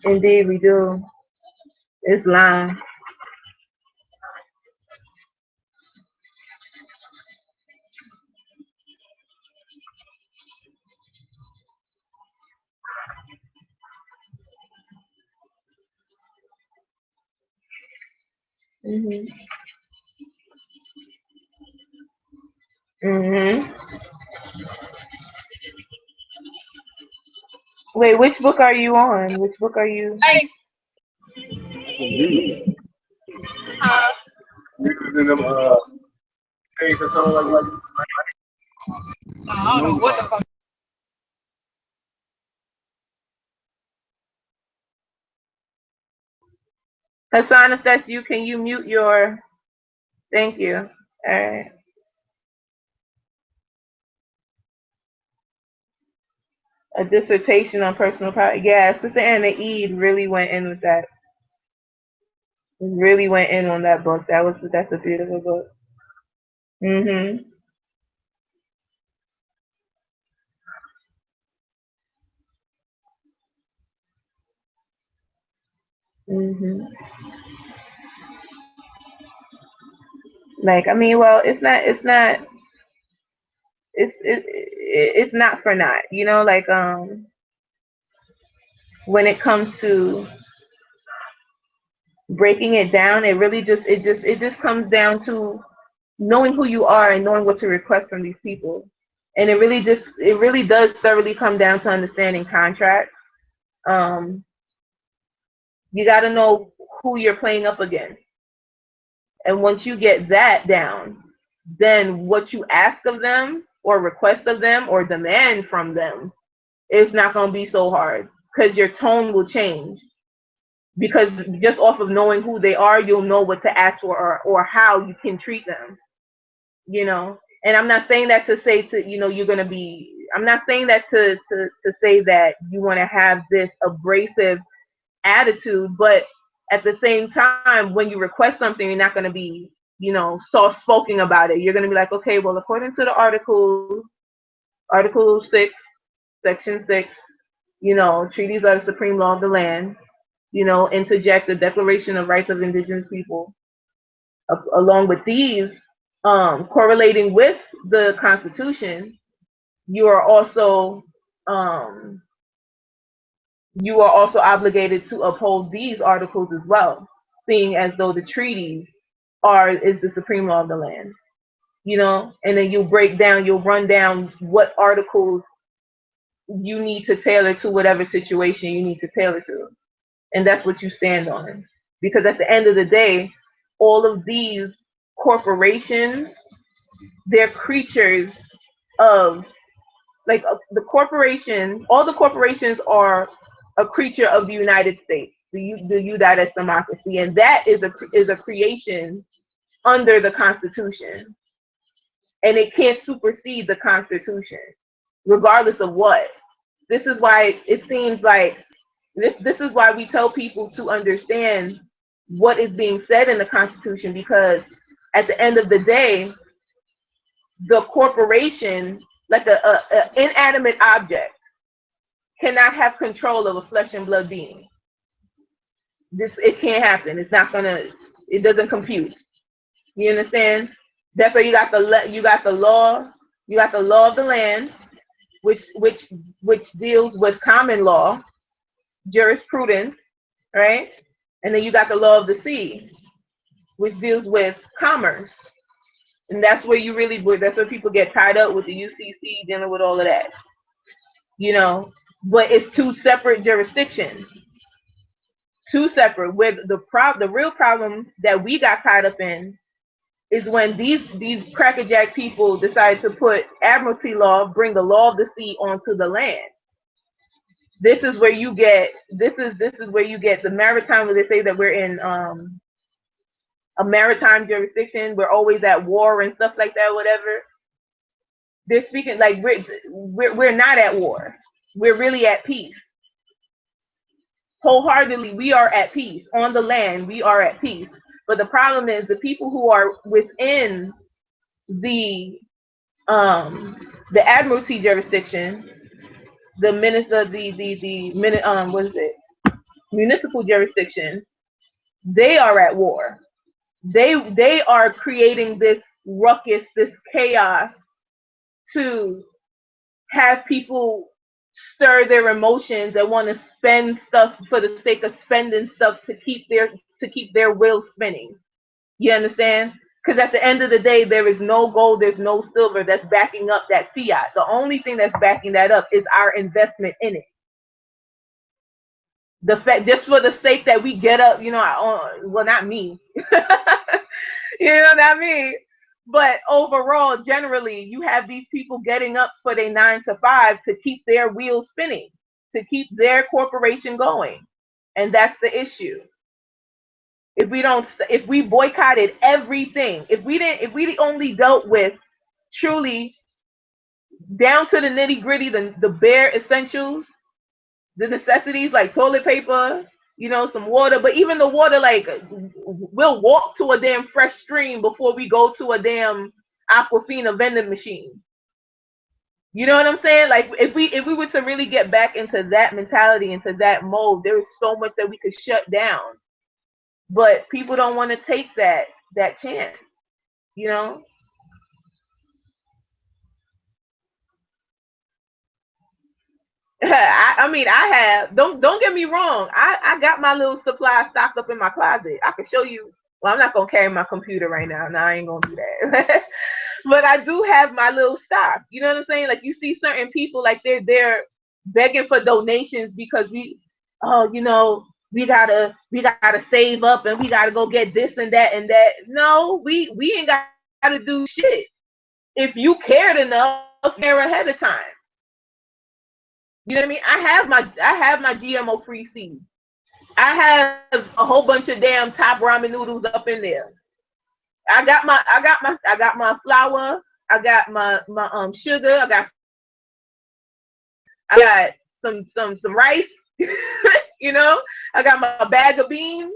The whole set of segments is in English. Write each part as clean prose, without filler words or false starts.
Indeed, we do. It's lying. Mhm. Mhm. Wait, which book are you on? Which book are you? In them days or something like that. I don't know what the fuck. Hassan, if that's you, can you mute your? Thank you. All right. A dissertation on personal power. Yeah, Sister Anna Eid really went in with that. Really went in on that book. That's a beautiful book. Mhm. Mhm. Like, I mean, well, it's not for naught. You know, like when it comes to breaking it down, it just comes down to knowing who you are and knowing what to request from these people. And it really does thoroughly come down to understanding contracts. Um, you got to know who you're playing up against. And once you get that down, then what you ask of them or request of them or demand from them is not going to be so hard because your tone will change. Because just off of knowing who they are, you'll know what to ask for or how you can treat them. You know, and I'm not saying that to say you're going to be, I'm not saying that to say that you want to have this abrasive attitude, but at the same time, when you request something, you're not going to be, soft spoken about it. You're going to be like, okay, well, according to the Article 6, Section 6, treaties are the supreme law of the land, interject the Declaration of Rights of Indigenous People, along with these, correlating with the Constitution, you are also obligated to uphold these articles as well, seeing as though the treaties is the supreme law of the land. And then you'll run down what articles you need to tailor to whatever situation you need to tailor to. And that's what you stand on. Because at the end of the day, all of these corporations, they're creatures of, like, the corporation, all the corporations are a creature of the United States, the United democracy, and that is a creation under the Constitution. And it can't supersede the Constitution, regardless of what. This is why it seems like, this is why we tell people to understand what is being said in the Constitution, because at the end of the day, the corporation, like a inanimate object, cannot have control of a flesh and blood being. It can't happen. It doesn't compute. You understand? That's why you got the law of the land, which deals with common law, jurisprudence, right? And then you got the law of the sea, which deals with commerce. And that's where people get tied up with the UCC, dealing with all of that. But it's two separate jurisdictions. Two separate. Where the real problem that we got tied up in is when these crackerjack people decide to put admiralty law, bring the law of the sea onto the land. This is where you get the maritime, where they say that we're in a maritime jurisdiction, we're always at war and stuff like that, whatever. They're speaking like we're not at war. We're really at peace. wholeheartedly, we are at peace. On the land, we are at peace. But the problem is the people who are within the Admiralty jurisdiction, the minister, what is it? Municipal jurisdiction, they are at war. They are creating this ruckus, this chaos to have people stir their emotions and want to spend stuff for the sake of spending stuff to keep their wheels spinning. You understand? Because at the end of the day, there is no gold, there's no silver that's backing up that fiat. The only thing that's backing that up is our investment in it. The fact, just for the sake that we get up, well, not me. You know what I mean? But overall, generally, you have these people getting up for their 9 to 5 to keep their wheels spinning, to keep their corporation going. And that's the issue. If we boycotted everything, if we only dealt with truly down to the nitty gritty, the bare essentials, the necessities like toilet paper, some water, but even the water, like, we'll walk to a damn fresh stream before we go to a damn Aquafina vending machine. You know what I'm saying? Like, if we were to really get back into that mentality, into that mode, there is so much that we could shut down. But people don't want to take that chance, I mean, I have. Don't get me wrong. I got my little supply stocked up in my closet. I can show you. Well, I'm not gonna carry my computer right now. No, I ain't gonna do that. But I do have my little stock. You know what I'm saying? Like, you see certain people, like, they're begging for donations because we gotta save up and we gotta go get this and that and that. No, we ain't gotta do shit. If you cared enough, care ahead of time. You know what I mean? I have my GMO free seeds. I have a whole bunch of damn top ramen noodles up in there. I got my flour. I got my sugar. I got some rice. I got my bag of beans.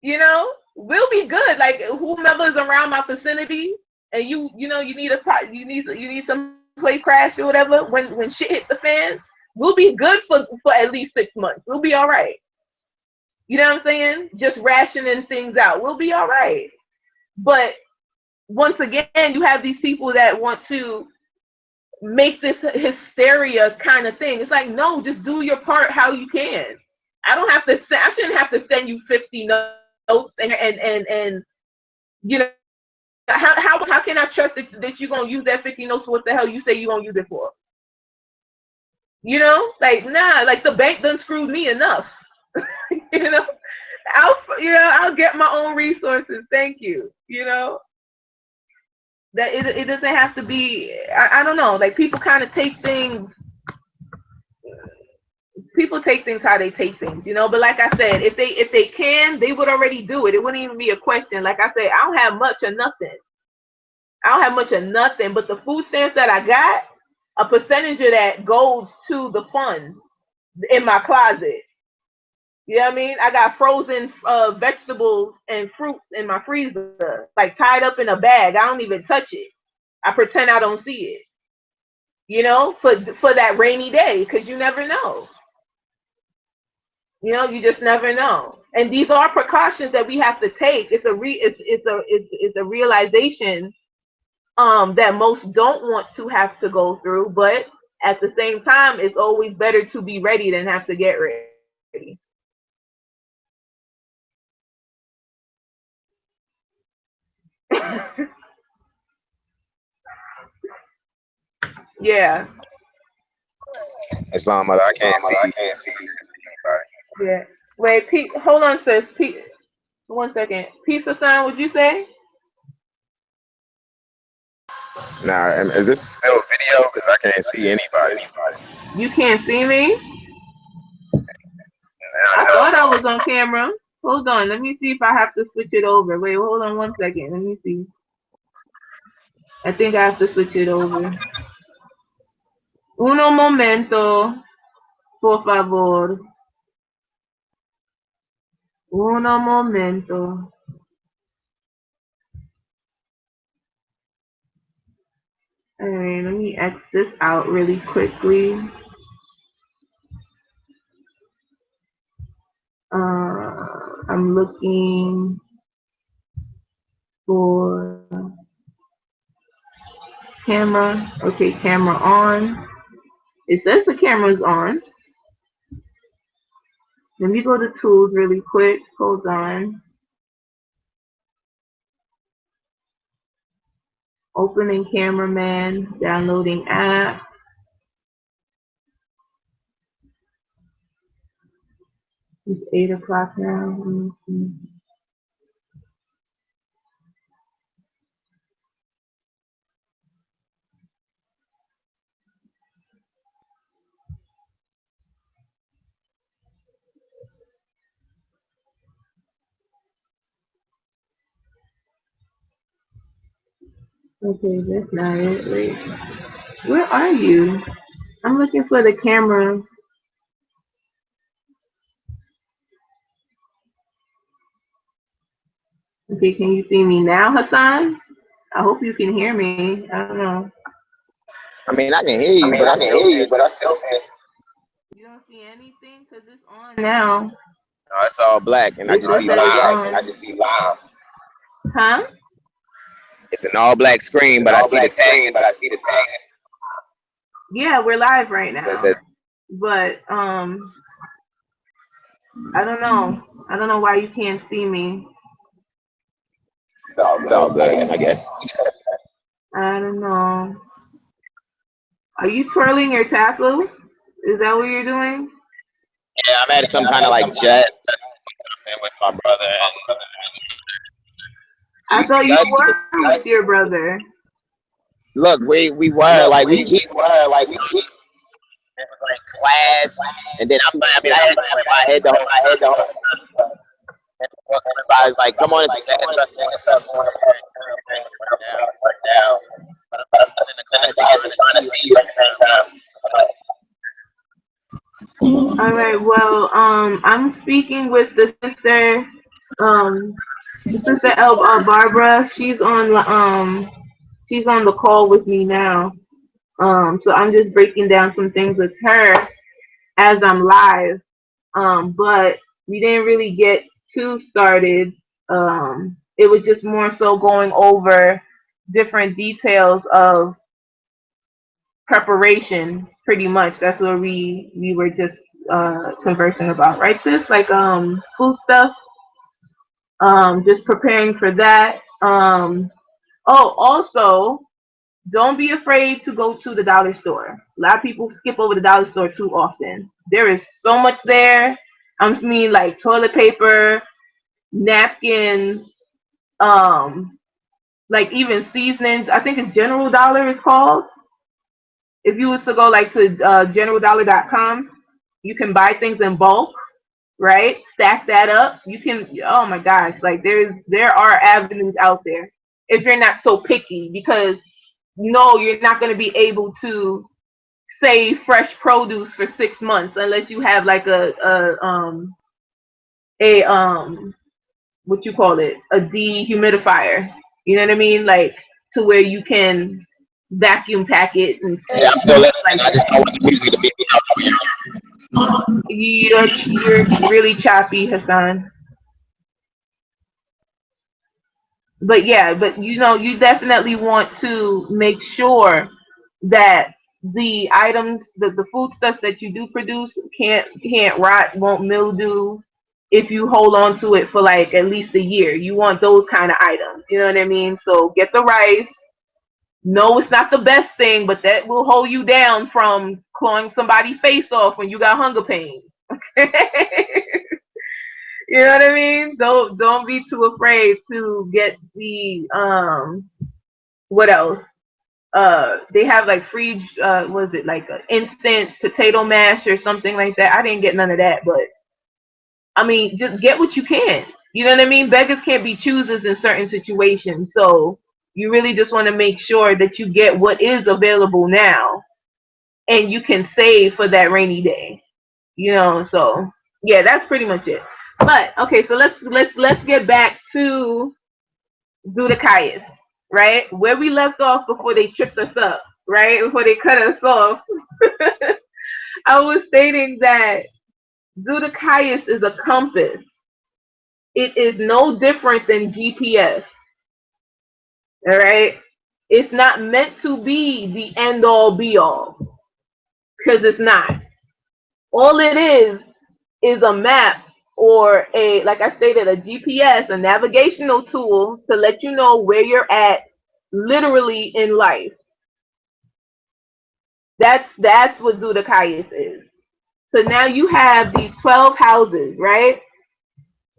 We'll be good. Like, whomever's around my vicinity, and you need some place crash or whatever. When shit hits the fan, we'll be good for at least 6 months. We'll be all right. You know what I'm saying? Just rationing things out. We'll be all right. But once again, you have these people that want to make this hysteria kind of thing. It's like, no, just do your part how you can. I shouldn't have to send you 50 notes and how can I trust that you're gonna use that 50 notes for what the hell you say you're gonna use it for? Like, nah, like, the bank done screwed me enough. I'll get my own resources. Thank you. That it doesn't have to be. I don't know. Like, people kind of take things. People take things how they take things, But like I said, if they can, they would already do it. It wouldn't even be a question. Like I said, I don't have much of nothing. But the food stamps that I got, a percentage of that goes to the fund in my closet. You know what I mean? I got frozen vegetables and fruits in my freezer, like, tied up in a bag. I don't even touch it. I pretend I don't see it. For that rainy day, because you never know. You just never know. And these are precautions that we have to take. It's a realization that most don't want to have to go through, but at the same time, it's always better to be ready than have to get ready. Yeah. Islam, I can't see. Yeah. Wait, Pete, hold on, sis. Pete, 1 second. Peace of sign, would you say? Nah, is this still video? Because I can't see anybody. You can't see me? I thought I was on camera. Hold on. Let me see if I have to switch it over. Wait, hold on 1 second. Let me see. I think I have to switch it over. Uno momento, por favor. Uno momento. Alright, let me X this out really quickly. I'm looking for camera. Okay, camera on. It says the camera's on. Let me go to tools really quick. Hold on. Opening cameraman, downloading app. It's 8 o'clock now. Let me see. Okay, that's not it. Wait. Where are you? I'm looking for the camera. Okay, can you see me now, Hassan? I hope you can hear me. I don't know. I mean, I can hear you, but I still can't. You don't see anything? Because it's on now. No, it's all black, and I just see live. Huh? It's an all black screen, but I see the tag. Yeah, we're live right now. That's it. But, I don't know. I don't know why you can't see me. It's all good, I guess. I don't know. Are you twirling your tassel? Is that what you're doing? Yeah, I'm at some kind of like jazz with my brother. I thought you were with your brother. Look, we were like we keep like class, and then I mean I had to in my head the whole. Everybody's like, come on, it's stuff going right now. But I'm in the class trying to see you at the same time. All right. Well, I'm speaking with the sister, Barbara. She's on the call with me now. So I'm just breaking down some things with her as I'm live. But we didn't really get too started. It was just more so going over different details of preparation, pretty much. That's what we were just conversing about, right, sis? Like food stuff. Just preparing for that. Also, don't be afraid to go to the dollar store. A lot of people skip over the dollar store too often. There is so much there. I mean, like toilet paper, napkins, like even seasonings. I think it's General Dollar is called. If you was to go like to generaldollar.com, you can buy things in bulk, right? Stack that up. You can. Oh my gosh, like there are avenues out there if you're not so picky, because no, you're not going to be able to save fresh produce for 6 months unless you have like a what you call it, a dehumidifier. You know what I mean? Like to where you can vacuum pack it and Yeah, I'm still listening. Like I just don't want the music to be out. You're really choppy, Hassan. But yeah, but you definitely want to make sure that the items, the foodstuffs that you do produce can't rot, won't mildew if you hold on to it for like at least a year. You want those kind of items. You know what I mean? So get the rice. No, it's not the best thing, but that will hold you down from clawing somebody's face off when you got hunger pains. You know what I mean? Don't be too afraid to get the what else? They have like free was it like an instant potato mash or something like that? I didn't get none of that, but I mean, just get what you can. You know what I mean? Beggars can't be choosers in certain situations. So you really just want to make sure that you get what is available now and you can save for that rainy day. So yeah, that's pretty much it. But okay, so let's get back to Zodiac, right? Where we left off before they tripped us up, right? Before they cut us off. I was stating that Zodiac is a compass. It is no different than GPS. All right? It's not meant to be the end all be all, because it's not. All it is a map, or a, like I stated, a GPS, a navigational tool to let you know where you're at literally in life. That's what Zodiac is. So now you have these 12 houses, right?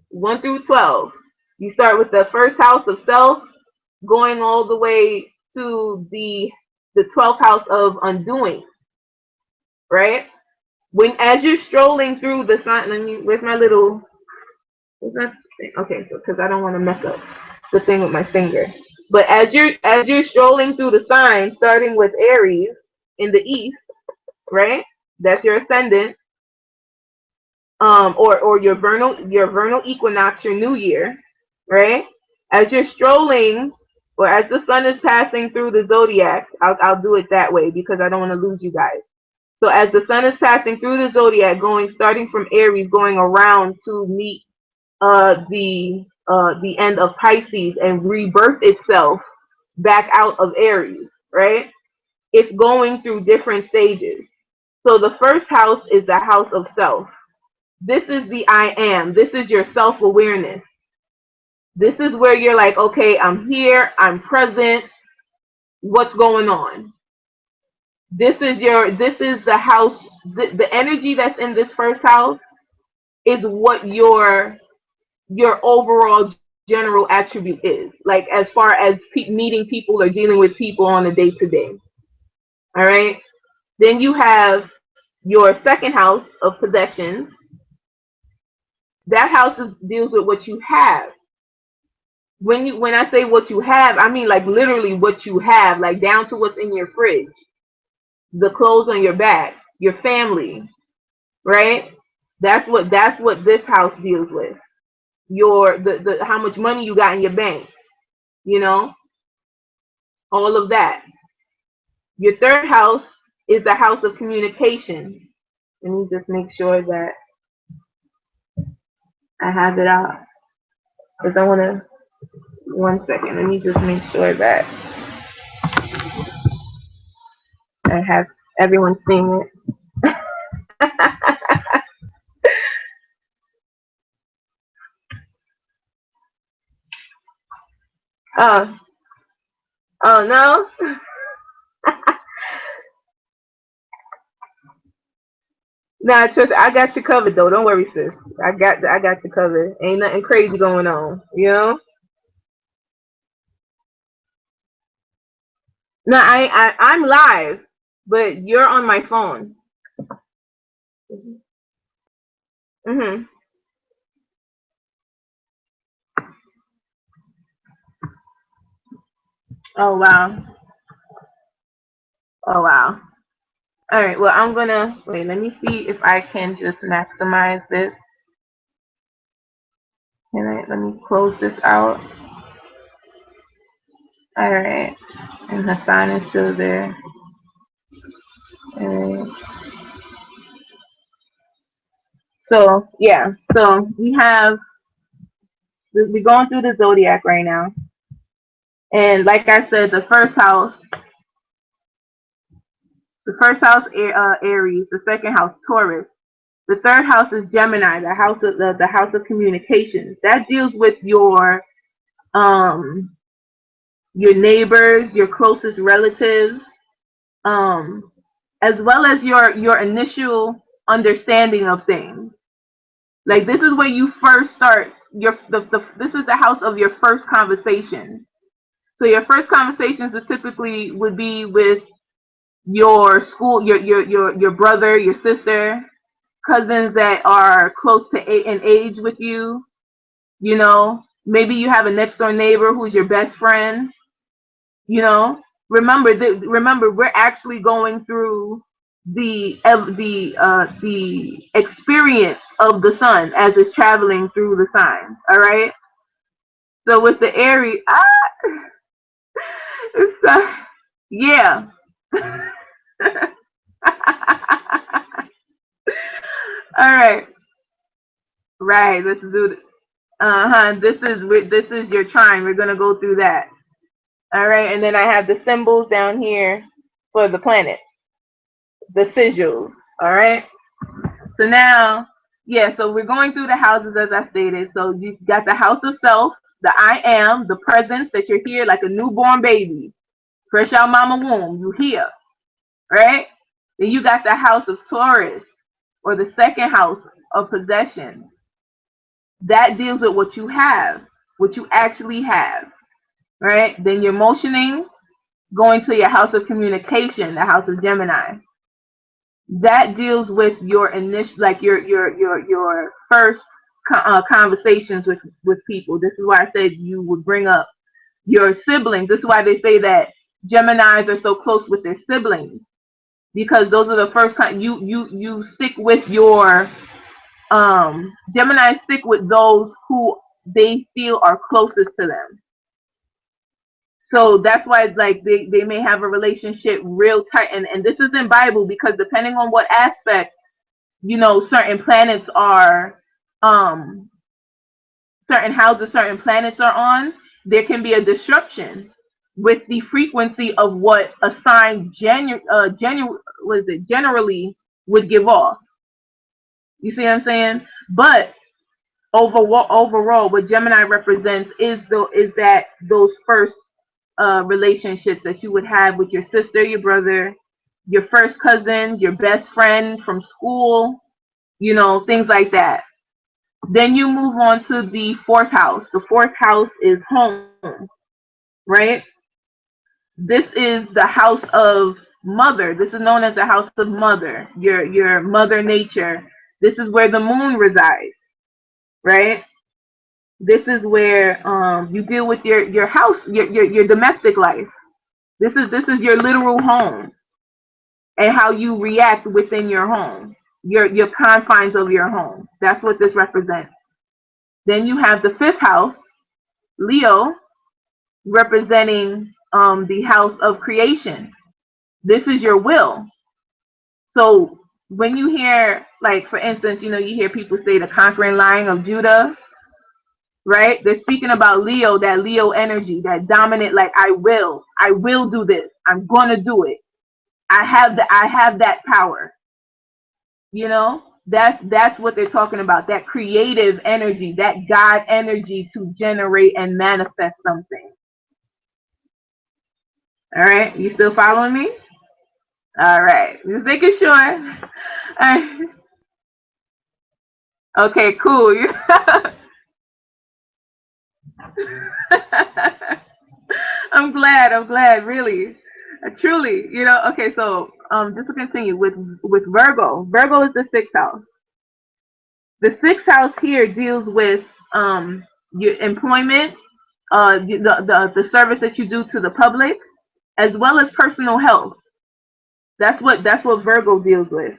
1 through 12. You start with the first house of self, going all the way to the 12th house of undoing, right? When, as you're strolling through the sign, where's my little, okay, so because I don't want to mess up the thing with my finger. But as you're strolling through the sign, starting with Aries in the east, right? That's your ascendant, or your vernal equinox, your new year, right? As you're strolling, or as the sun is passing through the zodiac, I'll do it that way because I don't want to lose you guys. So as the sun is passing through the zodiac, starting from Aries, going around to meet the end of Pisces and rebirth itself back out of Aries, right? It's going through different stages. So the first house is the house of self. This is the I am. This is your self-awareness. This is where you're like, okay, I'm here, I'm present, what's going on? This is the house, the energy that's in this first house is what your overall general attribute is. Like as far as meeting people or dealing with people on a day-to-day. All right? Then you have your second house of possessions. That house deals with what you have. When I say what you have, I mean like literally what you have, like down to what's in your fridge, the clothes on your back, your family, right? That's what this house deals with. The how much money you got in your bank, you know, all of that. Your third house is the house of communication. Let me just make sure that I have it out, because I want to. 1 second. Let me just make sure that I have everyone seeing it. Oh, oh no. Nah, trust, I got you covered though. Don't worry, sis. I got you covered. Ain't nothing crazy going on, you know. No, I'm live, but you're on my phone. Mhm. Oh wow. Oh wow. All right. Well, I'm gonna wait. Let me see if I can just maximize this. Let me close this out. All right. And Hassan is still there. All right. So yeah. So we're going through the zodiac right now, and like I said, the first house Aries, the second house Taurus, the third house is Gemini, the house of the house of communications. That deals with your neighbors, your closest relatives, as well as your initial understanding of things. Like this is where you first start this is the house of your first conversation. So your first conversations typically would be with your school, your brother, your sister, cousins that are close to in age with you. You know, maybe you have a next door neighbor who's your best friend. You know, remember we're actually going through the experience of the sun as it's traveling through the signs. All right. So with the Aries, it's yeah. All right. Right. Let's do it. This is your trine. We're gonna go through that. All right. And then I have the symbols down here for the planet, the sigils. All right. So now, yeah, so we're going through the houses as I stated. So you got the house of self, the I am, the presence that you're here like a newborn baby, fresh out mama womb, you here, right? Then you got the house of Taurus, or the second house of possession. That deals with what you have, what you actually have, right? Then you're motioning, going to your house of communication, the house of Gemini. That deals with your initial, like your first conversations with people. This is why I said you would bring up your siblings. This is why they say that Geminis are so close with their siblings, because those are the first you stick with your Geminis stick with those who they feel are closest to them. So that's why like they may have a relationship real tight, and this is in Bible, because depending on what aspect, certain planets are, certain houses certain planets are on, there can be a disruption with the frequency of what a sign generally would give off. You see what I'm saying? But overall, what Gemini represents is that those first relationships that you would have with your sister, your brother, your first cousin, your best friend from school, things like that. Then you move on to the fourth house. The fourth house is home, right? This is the house of mother. This is known as the house of mother, your mother nature. This is where the moon resides, right? This is where you deal with your house, your domestic life. This is your literal home, and how you react within your home, your confines of your home. That's what this represents. Then you have the fifth house, Leo, representing the house of creation. This is your will. So when you hear, like for instance, you hear people say the conquering lion of Judah, right? They're speaking about Leo, that Leo energy, that dominant, like I will do this. I'm gonna do it. I have that power. That's what they're talking about. That creative energy, that God energy to generate and manifest something. All right, you still following me? All right, just making sure. All right. Okay, cool. I'm glad, really. Truly, okay, so just to continue with Virgo. Virgo is the sixth house. The sixth house here deals with your employment, the service that you do to the public, as well as personal health. That's what Virgo deals with.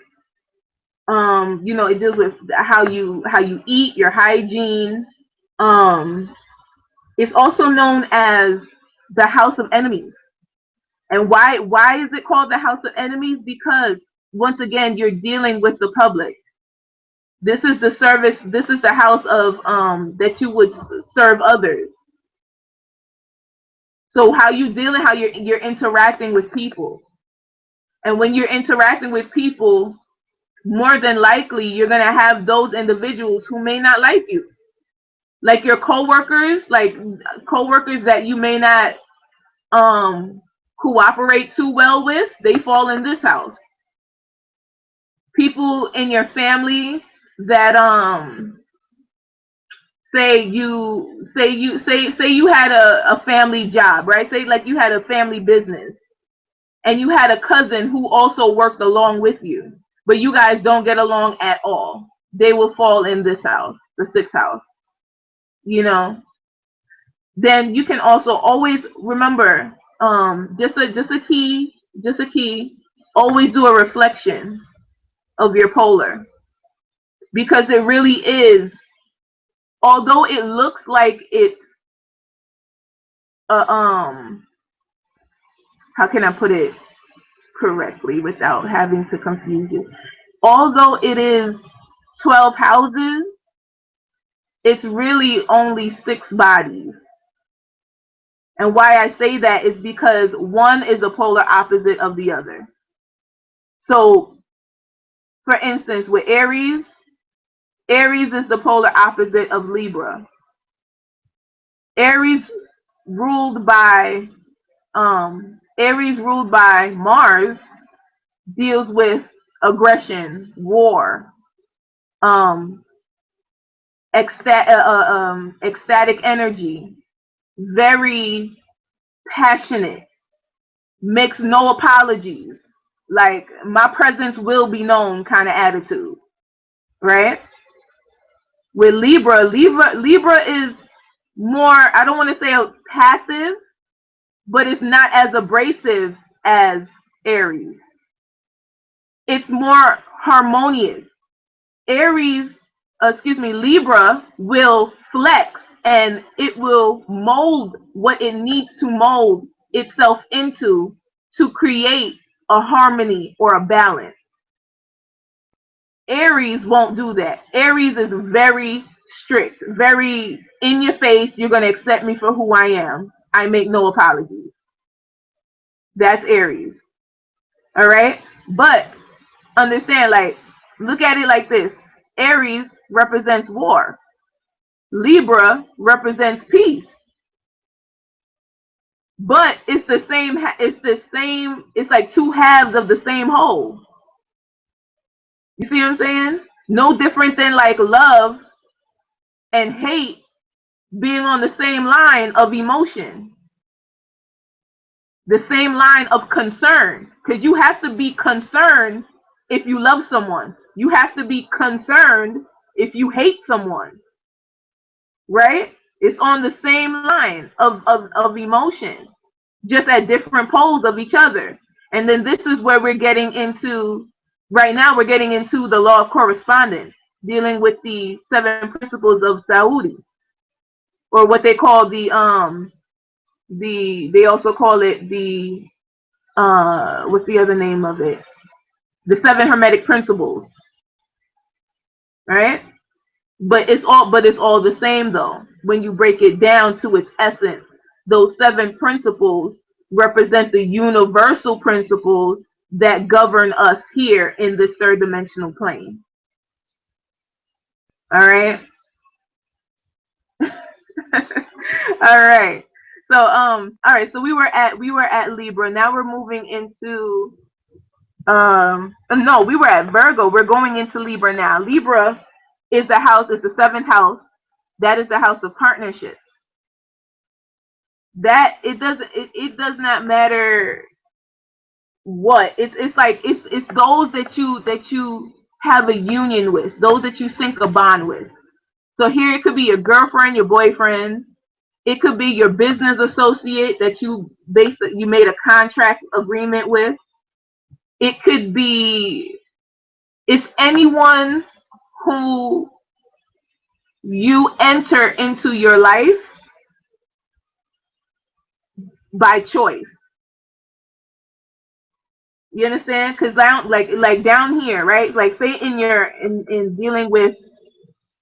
It deals with how you eat, your hygiene. Um, it's also known as the house of enemies. And why is it called the house of enemies? Because once again, you're dealing with the public. This is the service. This is the house of that you would serve others. So how you dealing, how you're interacting with people, and when you're interacting with people, more than likely you're gonna have those individuals who may not like you, like your coworkers, that you may not cooperate too well with. They fall in this house. People in your family that say you had a family job, right? Say like you had a family business, and you had a cousin who also worked along with you, but you guys don't get along at all. They will fall in this house, the sixth house. Then you can also always remember, just a key. always do a reflection of your polar, because it really is, although it looks like it's how can I put it correctly without having to confuse you? Although it is 12 houses, it's really only 6 bodies. And why I say that is because one is a polar opposite of the other. So, for instance, with Aries, Aries is the polar opposite of Libra. Aries ruled by Mars deals with aggression, war, ecstatic energy, very passionate, makes no apologies, like my presence will be known kind of attitude, right? With Libra is more, I don't want to say passive, but it's not as abrasive as Aries. It's more harmonious. Libra will flex and it will mold what it needs to mold itself into to create a harmony or a balance. Aries won't do that. Aries is very strict, very in your face. You're going to accept me for who I am. I make no apologies. That's Aries. All right? But understand, like, look at it like this. Aries represents war. Libra represents peace. But it's the same, it's like two halves of the same whole. You see what I'm saying? No different than like love and hate being on the same line of emotion. The same line of concern. Because you have to be concerned if you love someone. You have to be concerned if you hate someone. Right? It's on the same line of emotion. Just at different poles of each other. And then this is where we're getting into, right now we're getting into the law of correspondence, dealing with the 7 principles of Saudi, or what they call they also call it the, what's the other name of it? The 7 Hermetic principles, right? But it's all the same though. When you break it down to its essence, those 7 principles represent the universal principles that govern us here in this 3rd dimensional plane. All right. All right. So all right, so we were at Libra. Now we're moving into no, we were at Virgo. We're going into Libra now. Libra is the house, it's the 7th house. That is the house of partnerships. That it does not matter what. It's like it's those that you have a union with, those that you sync a bond with. So here it could be your girlfriend, your boyfriend. It could be your business associate that you made a contract agreement with. It could be, it's anyone who you enter into your life by choice. You understand? Because like down here, right? Like say in dealing with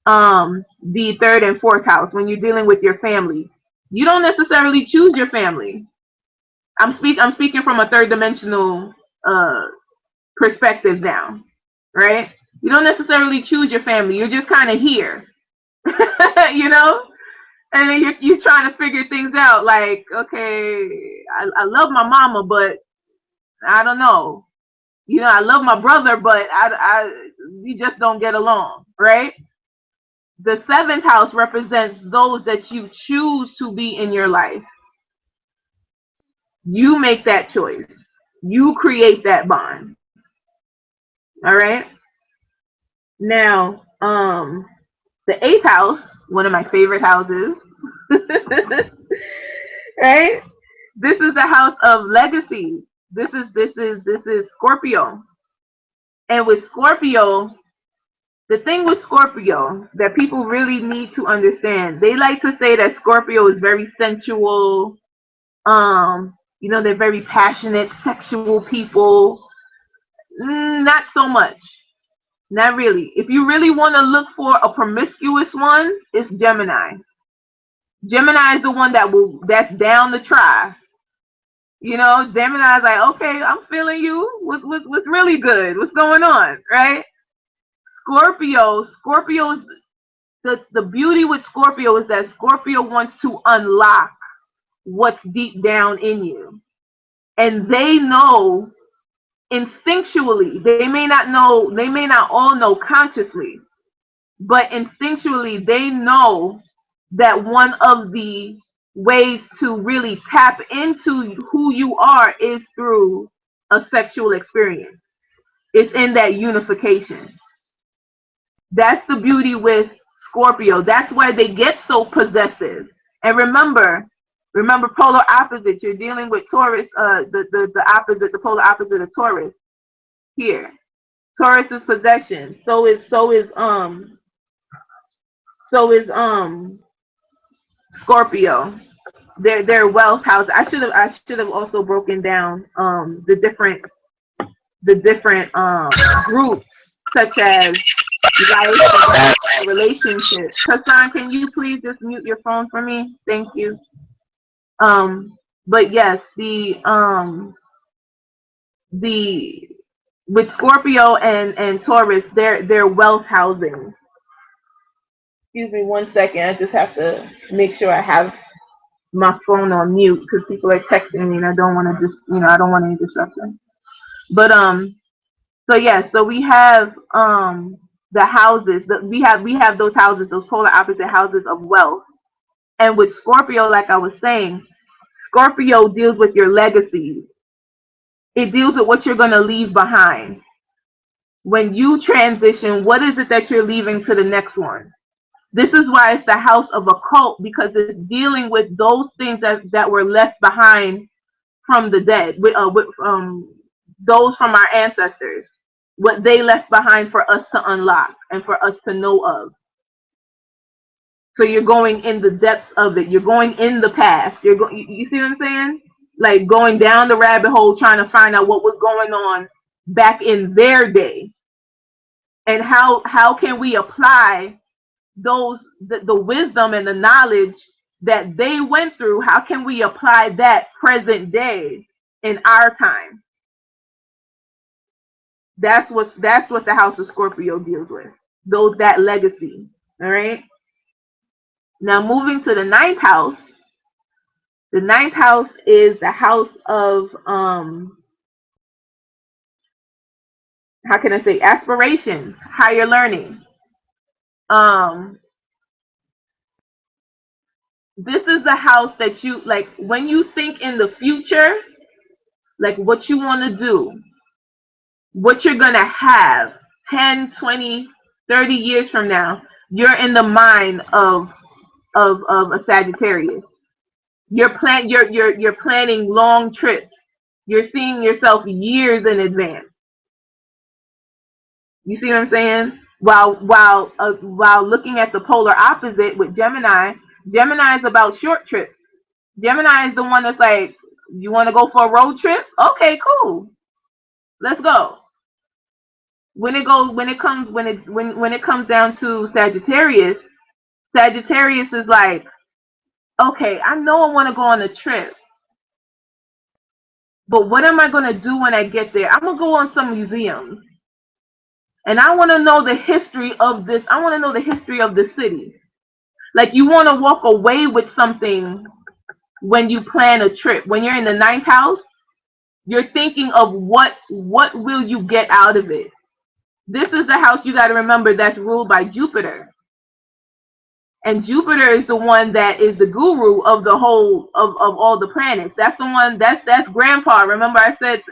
the 3rd and 4th house, when you're dealing with your family, you don't necessarily choose your family. I'm speaking from a 3rd dimensional perspective now, right? You don't necessarily choose your family. You're just kind of here, you know. And then you're trying to figure things out. Like, okay, I love my mama, but I don't know. You know, I love my brother, but we just don't get along, right? The 7th house represents those that you choose to be in your life. You make that choice. You create that bond. All right. Now, the 8th house, one of my favorite houses, right? This is the house of legacy. This is Scorpio. And with Scorpio, the thing with Scorpio that people really need to understand, they like to say that Scorpio is very sensual. They're very passionate, sexual people. Not so much. Not really. If you really want to look for a promiscuous one, it's Gemini. Gemini is the one that's down to try. Gemini's like, okay, I'm feeling you. What's really good? What's going on, right? Scorpio's the beauty with Scorpio is that Scorpio wants to unlock what's deep down in you. And they know instinctually, they may not all know consciously, but instinctually they know that one of the ways to really tap into who you are is through a sexual experience. It's in that unification. That's the beauty with Scorpio. That's why they get so possessive. And remember polar opposites. You're dealing with Taurus, the polar opposite of Taurus. Here, Taurus is possession. So is Scorpio. Their wealth house. I should have also broken down the different groups, such as life and relationships. Hassan, can you please just mute your phone for me? Thank you. But yes, with Scorpio and Taurus, their wealth housing. Excuse me 1 second. I just have to make sure I have my phone on mute because people are texting me and I don't want to I don't want any disruption. But so we have the houses. We have those houses, those polar opposite houses of wealth. And with Scorpio, like I was saying, Scorpio deals with your legacies. It deals with what you're going to leave behind. When you transition, what is it that you're leaving to the next one? This is why it's the house of occult, because it's dealing with those things that were left behind from the dead, those from our ancestors, what they left behind for us to unlock and for us to know of. So you're going in the depths of it. You're going in the past. You see what I'm saying? Like going down the rabbit hole, trying to find out what was going on back in their day, and how can we apply the wisdom and the knowledge that they went through. How can we apply that present day in our time? That's what the house of Scorpio deals with. That legacy. All right. Now moving to the ninth house. The ninth house is the house of how can I say, aspirations, higher learning. This is the house that you like when you think in the future, like what you want to do, what you're gonna have 10, 20, 30 years from now. You're in the mind of a Sagittarius. You're planning long trips. You're seeing yourself years in advance. You see what I'm saying? While looking at the polar opposite with Gemini, Gemini is about short trips. Gemini is the one that's like, you want to go for a road trip? Okay, cool. Let's go. When it comes down to Sagittarius, Sagittarius is like, okay, I know I want to go on a trip, but what am I going to do when I get there? I'm going to go on some museums. And I want to know the history of this. I want to know the history of the city. Like you want to walk away with something when you plan a trip. When you're in the ninth house, you're thinking of what will you get out of it. This is the house, you got to remember, that's ruled by Jupiter. And Jupiter is the one that is the guru of the whole of all the planets. That's the one that's grandpa. Remember I said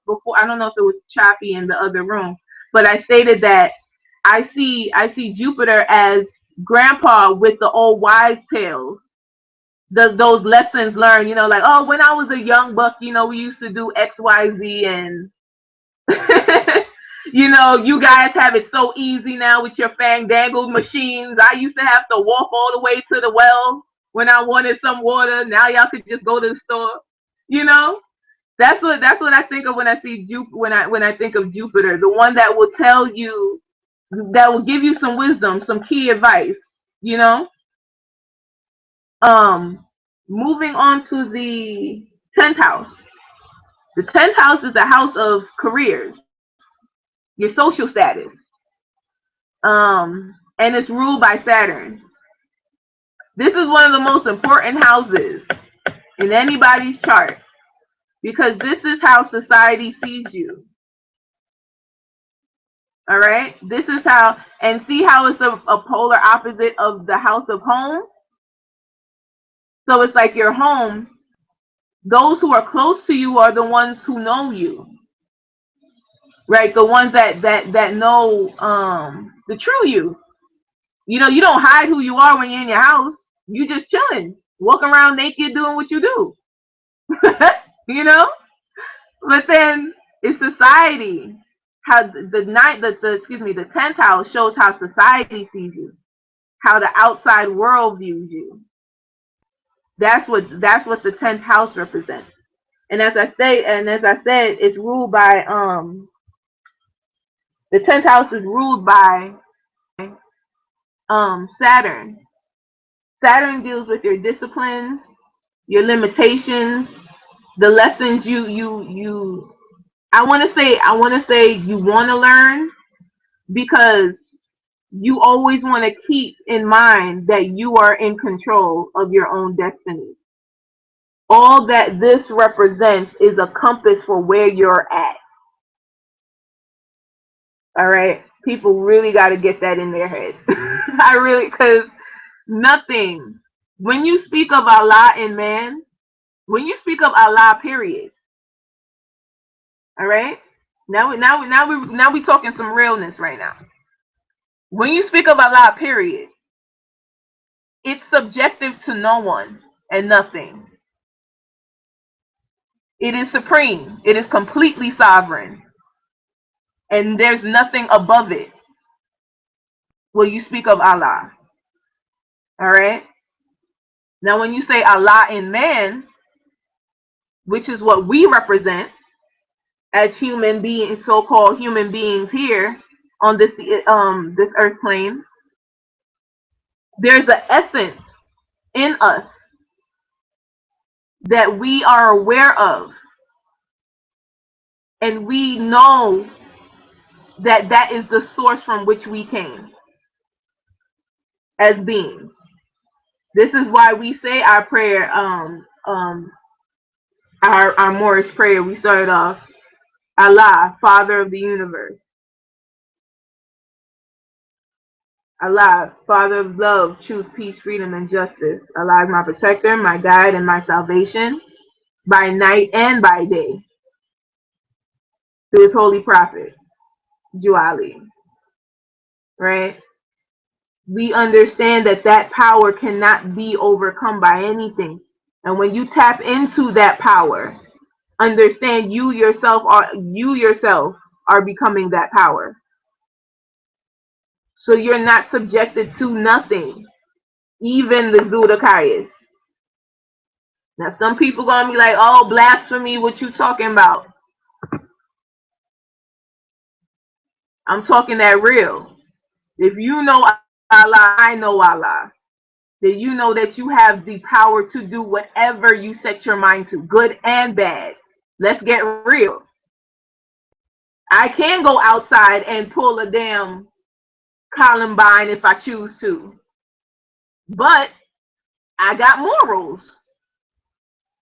before, I don't know if it was choppy in the other room, but I stated that I see Jupiter as grandpa with the old wives' tales. those lessons learned, like, oh, when I was a young buck, we used to do X, Y, Z, and you guys have it so easy now with your fandangled machines. I used to have to walk all the way to the well when I wanted some water. Now y'all could just go to the store. You know, that's what I think of when I see when I think of Jupiter, the one that will tell you, that will give you some wisdom, some key advice. You know, moving on to the 10th house. The 10th house is the house of careers, your social status, and it's ruled by Saturn. This is one of the most important houses in anybody's chart because this is how society sees you. All right, this is how, and see how it's a polar opposite of the house of home. So it's like your home. Those who are close to you are the ones who know you, right? The ones that know the true you. You don't hide who you are when you're in your house. You just chilling, walking around naked, doing what you do. you know. But then it's society. How the 10th house shows how society sees you, how the outside world views you. That's what the 10th house represents. And as I said, it's ruled by the 10th house is ruled by Saturn. Saturn deals with your disciplines, your limitations, the lessons you I want to say you want to learn, because you always want to keep in mind that you are in control of your own destiny. All that this represents is a compass for where you're at. All right, people really got to get that in their head. Because nothing, when you speak of Allah and man, when you speak of Allah, period. All right, now we talking some realness right now. When you speak of Allah, period, it's subjective to no one and nothing. It is supreme. It is completely sovereign. And there's nothing above it when you speak of Allah. All right? Now, when you say Allah and man, which is what we represent as human beings, so-called human beings here on this earth plane, there's an essence in us that we are aware of, and we know that is the source from which we came as beings. This is why we say our prayer, our Moorish prayer. We started off, Allah, Father of the universe. Allah, Father of love, truth, peace, freedom, and justice. Allah is my protector, my guide, and my salvation, by night and by day. Through his holy prophet, Juali. Right? We understand that power cannot be overcome by anything. And when you tap into that power, understand you yourself are becoming that power. So you're not subjected to nothing, even the Zudakayas. Now some people gonna be like, oh, blasphemy, what you talking about? I'm talking that real. If you know Allah, I know Allah. Then you know that you have the power to do whatever you set your mind to, good and bad. Let's get real. I can go outside and pull a damn Columbine if I choose to. But I got morals.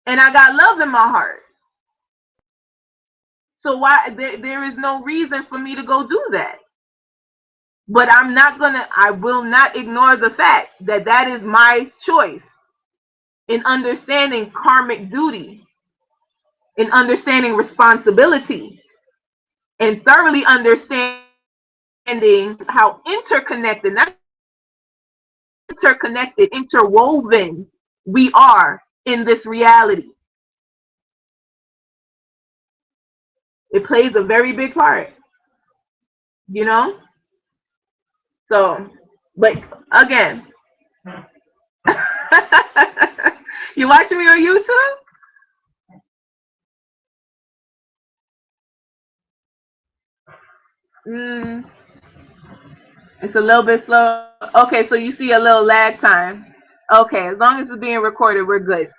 And I got love in my heart. So why there is no reason for me to go do that. But I will not ignore the fact that is my choice in understanding karmic duty, in understanding responsibility, and thoroughly understanding how interconnected, interwoven we are in this reality. It plays a very big part, you know? So, but again, you watching me on YouTube? It's a little bit slow. Okay, so you see a little lag time. Okay, as long as it's being recorded, we're good.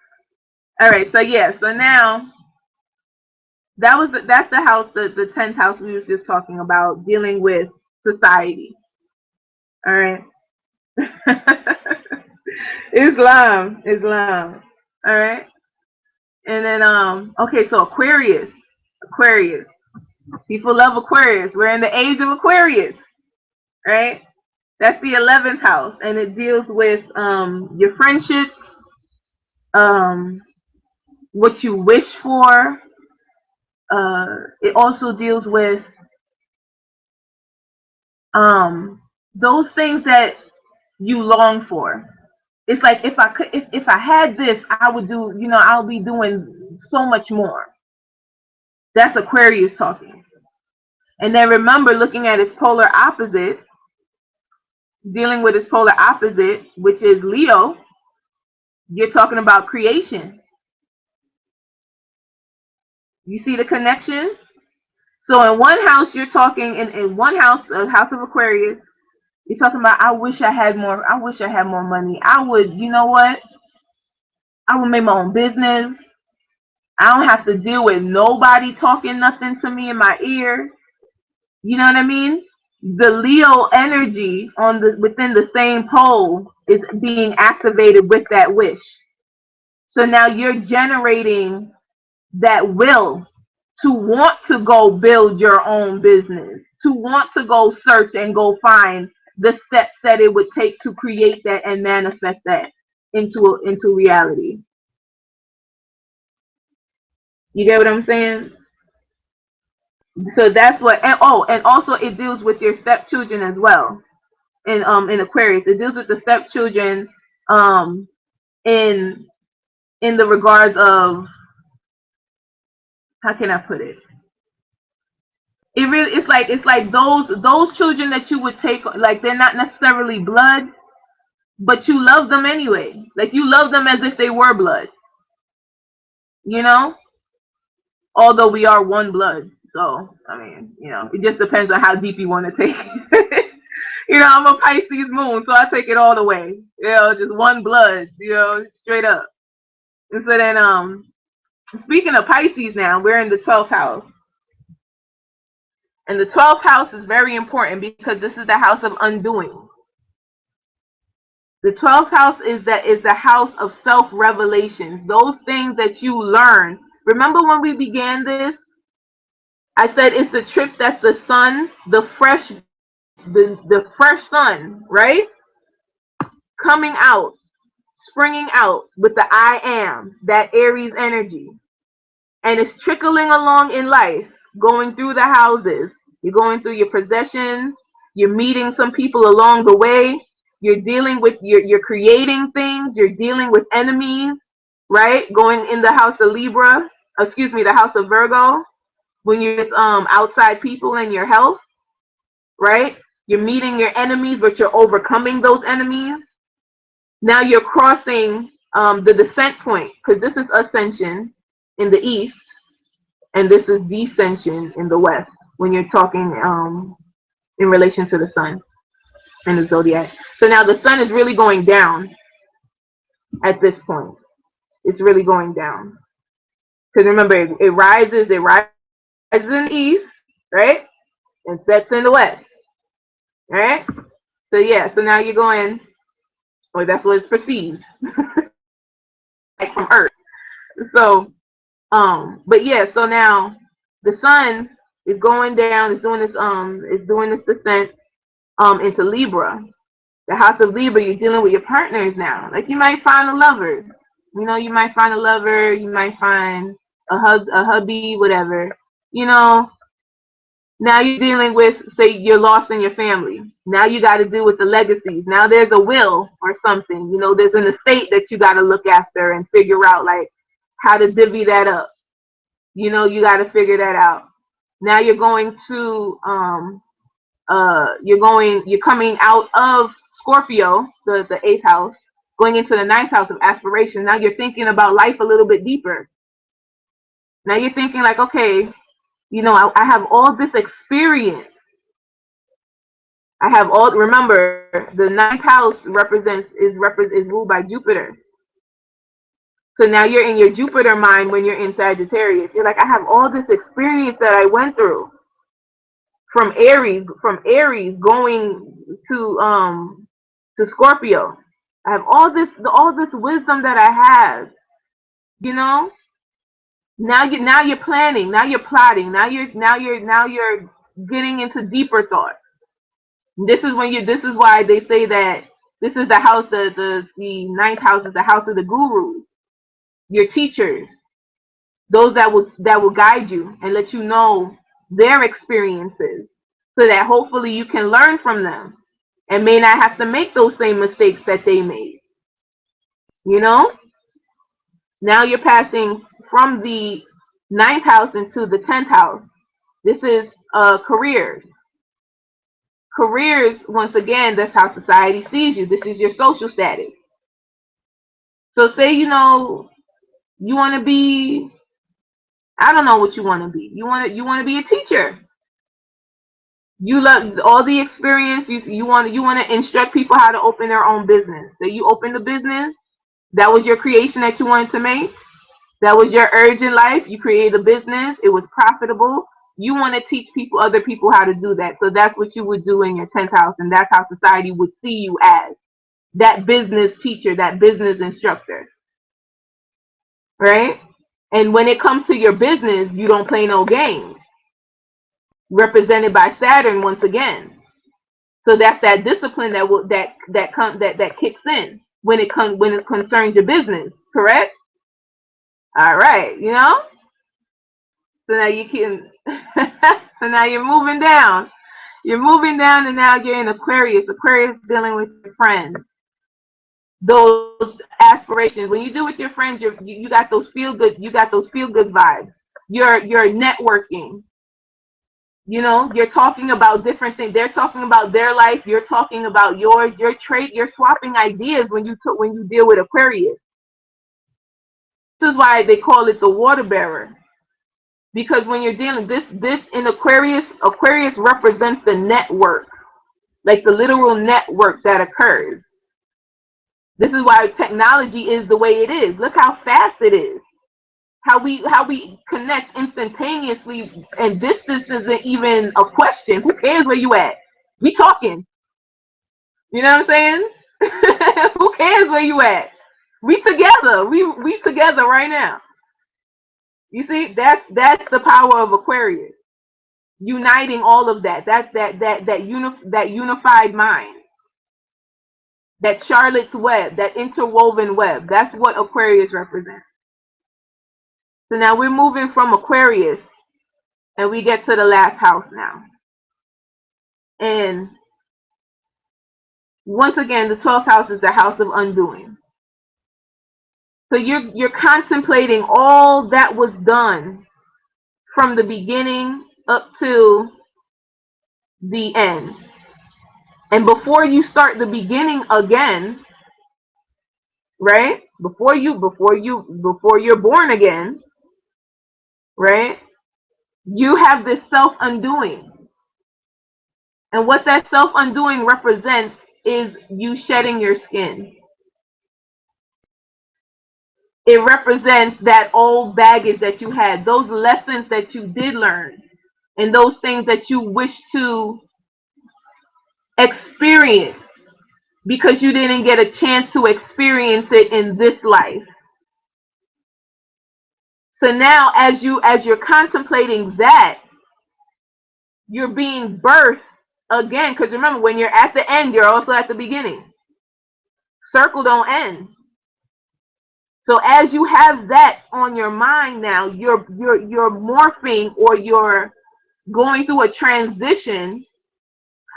All right, so yeah, so now that's the house, the 10th house we was just talking about, dealing with society. All right. Islam. All right. And then okay, so Aquarius. People love Aquarius. We're in the age of Aquarius. Right? That's the 11th house, and it deals with your friendships, what you wish for. It also deals with those things that you long for. It's like if I had this, I would do, I'll be doing so much more. That's Aquarius talking. And then remember, looking at its polar opposite, dealing with its polar opposite, which is Leo, you're talking about creation. You see the connection? So in one house, you're talking, in one house, a house of Aquarius, you're talking about, I wish I had more money. I would, you know what? I would make my own business. I don't have to deal with nobody talking nothing to me in my ear. You know what I mean? The Leo energy within the same pole is being activated with that wish. So now you're generating that will to want to go build your own business, to want to go search and go find the steps that it would take to create that and manifest that into reality. You get what I'm saying? So that's what, and also it deals with your stepchildren as well. In Aquarius, it deals with the stepchildren in the regards of, how can I put it? It's like those children that you would take, like they're not necessarily blood, but you love them anyway. Like you love them as if they were blood. You know? Although we are one blood. So, I mean, it just depends on how deep you want to take it. I'm a Pisces moon, so I take it all the way. Just one blood, straight up. And so then, speaking of Pisces now, we're in the 12th house. And the 12th house is very important because this is the house of undoing. The 12th house is the house of self-revelations. Those things that you learn. Remember when we began this? I said it's the trip that's the sun, the fresh sun, right? Coming out, springing out with the I am, that Aries energy. And it's trickling along in life, going through the houses. You're going through your possessions. You're meeting some people along the way. You're dealing with, you're creating things. You're dealing with enemies, right? Going in the house of Libra, the house of Virgo. When you're outside people in your health, right? You're meeting your enemies, but you're overcoming those enemies. Now you're crossing the descent point, because this is ascension in the east, and this is descension in the west, when you're talking in relation to the sun and the zodiac. So now the sun is really going down at this point. It's really going down. Because remember, it rises in the east, right? And sets in the west. Right? So yeah, so now you're going, or that's what it's perceived. Like from Earth. So but yeah, so now the sun is going down, it's doing this descent into Libra. The house of Libra, you're dealing with your partners now. Like you might find a lover. You might find a lover, you might find a hubby, whatever. Now you're dealing with, say, you're lost in your family. Now you got to deal with the legacies. Now there's a will or something. You know, there's an estate that you got to look after and figure out, like, how to divvy that up. You know, you got to figure that out. Now you're going to, you're coming out of Scorpio, the 8th house, going into the 9th house of aspiration. Now you're thinking about life a little bit deeper. Now you're thinking like, okay, you know, I have all this experience. Remember, the 9th house is ruled by Jupiter. So now you're in your Jupiter mind when you're in Sagittarius. You're like, I have all this experience that I went through from Aries going to Scorpio. I have all this wisdom that I have, you know. Now you're planning, now you're plotting, now you're getting into deeper thought. This is why they say that this is the house, the 9th house is the house of the gurus, your teachers, those that will guide you and let you know their experiences, so that hopefully you can learn from them and may not have to make those same mistakes that they made. You know? Now you're passing from the 9th house into the 10th house. This is careers. Careers, once again, that's how society sees you. This is your social status. So say, you know, you want to be, I don't know what you want to be. You want to be a teacher. You love all the experience. You want to instruct people how to open their own business. So you open the business. That was your creation that you wanted to make. That was your urge in life. You created a business. It was profitable. You want to teach other people how to do that. So that's what you would do in your 10th house, and that's how society would see you as that business teacher, that business instructor, right? And when it comes to your business, you don't play no games. Represented by Saturn once again. So that's that discipline that kicks in when it concerns your business, correct? All right, you know. So now you can. So now you're moving down. You're moving down, and now you're in Aquarius. Aquarius dealing with your friends. Those aspirations. When you do with your friends, you got those feel good. You got those feel good vibes. You're networking. You know, you're talking about different things. They're talking about their life. You're talking about yours. You're swapping ideas when you deal with Aquarius. This is why they call it the water bearer. Because when you're dealing this in Aquarius represents the network, like the literal network that occurs. This is why technology is the way it is. Look how fast it is. How we connect instantaneously, and distance isn't even a question. Who cares where you at? We talking. You know what I'm saying? Who cares where you at? We together. We together right now. You see, that's the power of Aquarius, uniting all of that. That's that unified mind, that Charlotte's web, that interwoven web. That's what Aquarius represents. So now we're moving from Aquarius, and we get to the last house now. And once again, the 12th house is the house of undoing. So you're contemplating all that was done from the beginning up to the end. And before you start the beginning again, right? Before you're born again, right? You have this self-undoing. And what that self-undoing represents is you shedding your skin. It represents that old baggage that you had, those lessons that you did learn, and those things that you wish to experience because you didn't get a chance to experience it in this life. So now as you're contemplating that, you're being birthed again, because remember, when you're at the end, you're also at the beginning. Circle don't end. So as you have that on your mind now, you're morphing, or you're going through a transition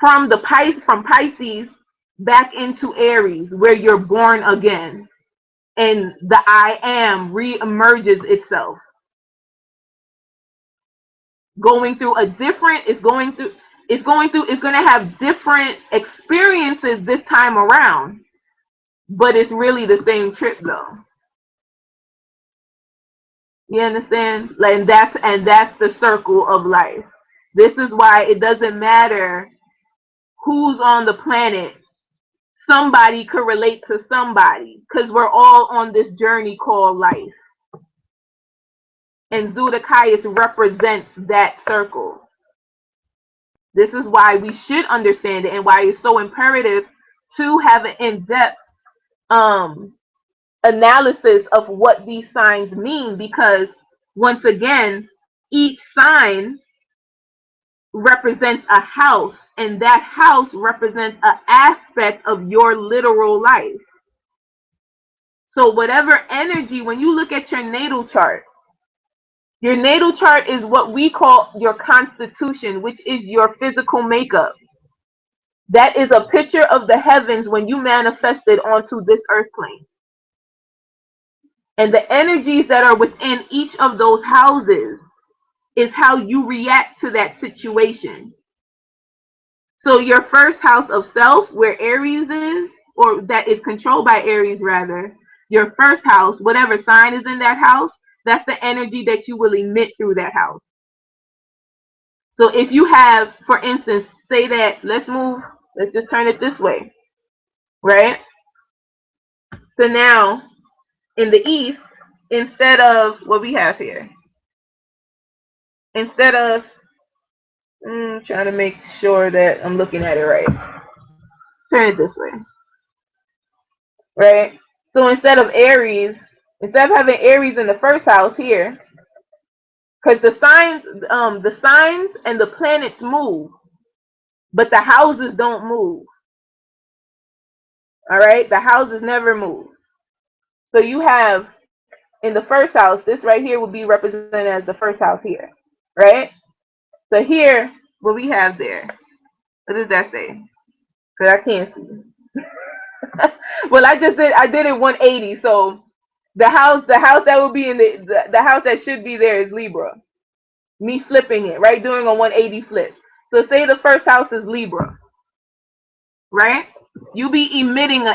from Pisces back into Aries, where you're born again, and the I am re-emerges itself. Going through a different, it's going to have different experiences this time around, but it's really the same trip though. You understand? Like, and that's the circle of life. This is why it doesn't matter who's on the planet. Somebody could relate to somebody, because we're all on this journey called life. And Zodiac represents that circle. This is why we should understand it, and why it's so imperative to have an in-depth analysis of what these signs mean, because once again, each sign represents a house, and that house represents an aspect of your literal life. So whatever energy, when you look at your natal chart is what we call your constitution, which is your physical makeup. That is a picture of the heavens when you manifested onto this earth plane. And the energies that are within each of those houses is how you react to that situation. So your first house of self, where Aries is, or that is controlled by Aries rather, your first house, whatever sign is in that house, that's the energy that you will emit through that house. So if you have, for instance, say that, let's just turn it this way, right? So now, in the East, instead of what we have here, instead of, trying to make sure that I'm looking at it right. Turn it this way, right? So instead of having Aries in the first house here, because the signs and the planets move, but the houses don't move. All right, the houses never move. So you have in the first house, this right here will be represented as the first house here, right? So here, what we have there, what does that say? Because I can't see. Well, I did it 180. So the house that will be in the house that should be there is Libra. Me flipping it, right? Doing a 180 flip. So say the first house is Libra, right? You'll be emitting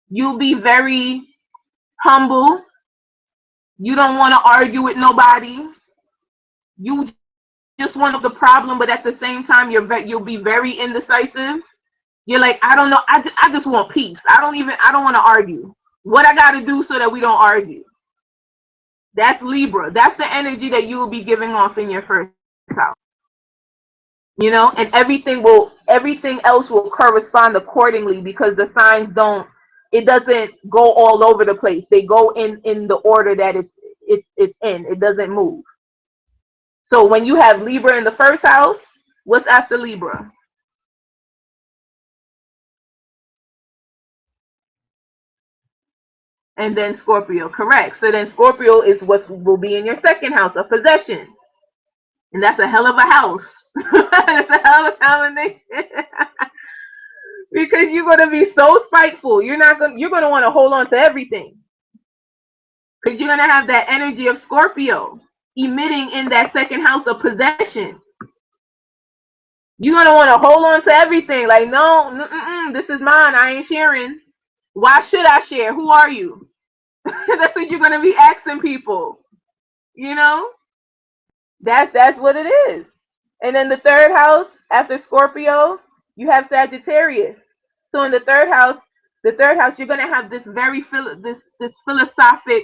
you'll be very humble. You don't want to argue with nobody. You just want the problem, but at the same time, you'll be very indecisive. You're like, I don't know. I just want peace. I don't want to argue. What I got to do so that we don't argue. That's Libra. That's the energy that you will be giving off in your first house. You know, and everything else will correspond accordingly, because the signs it doesn't go all over the place. They go in the order that it's in. It doesn't move. So when you have Libra in the first house, what's after Libra? And then Scorpio, correct. So then Scorpio is what will be in your second house of possession. And that's a hell of a house. That's a hell of a combination. Because you're going to be so spiteful. You're going to want to hold on to everything. Because you're going to have that energy of Scorpio emitting in that second house of possession. You're going to want to hold on to everything. Like, no, this is mine. I ain't sharing. Why should I share? Who are you? That's what you're going to be asking people. You know? That's what it is. And then the third house, after Scorpio, you have Sagittarius. So in the third house, you're going to have this very this philosophic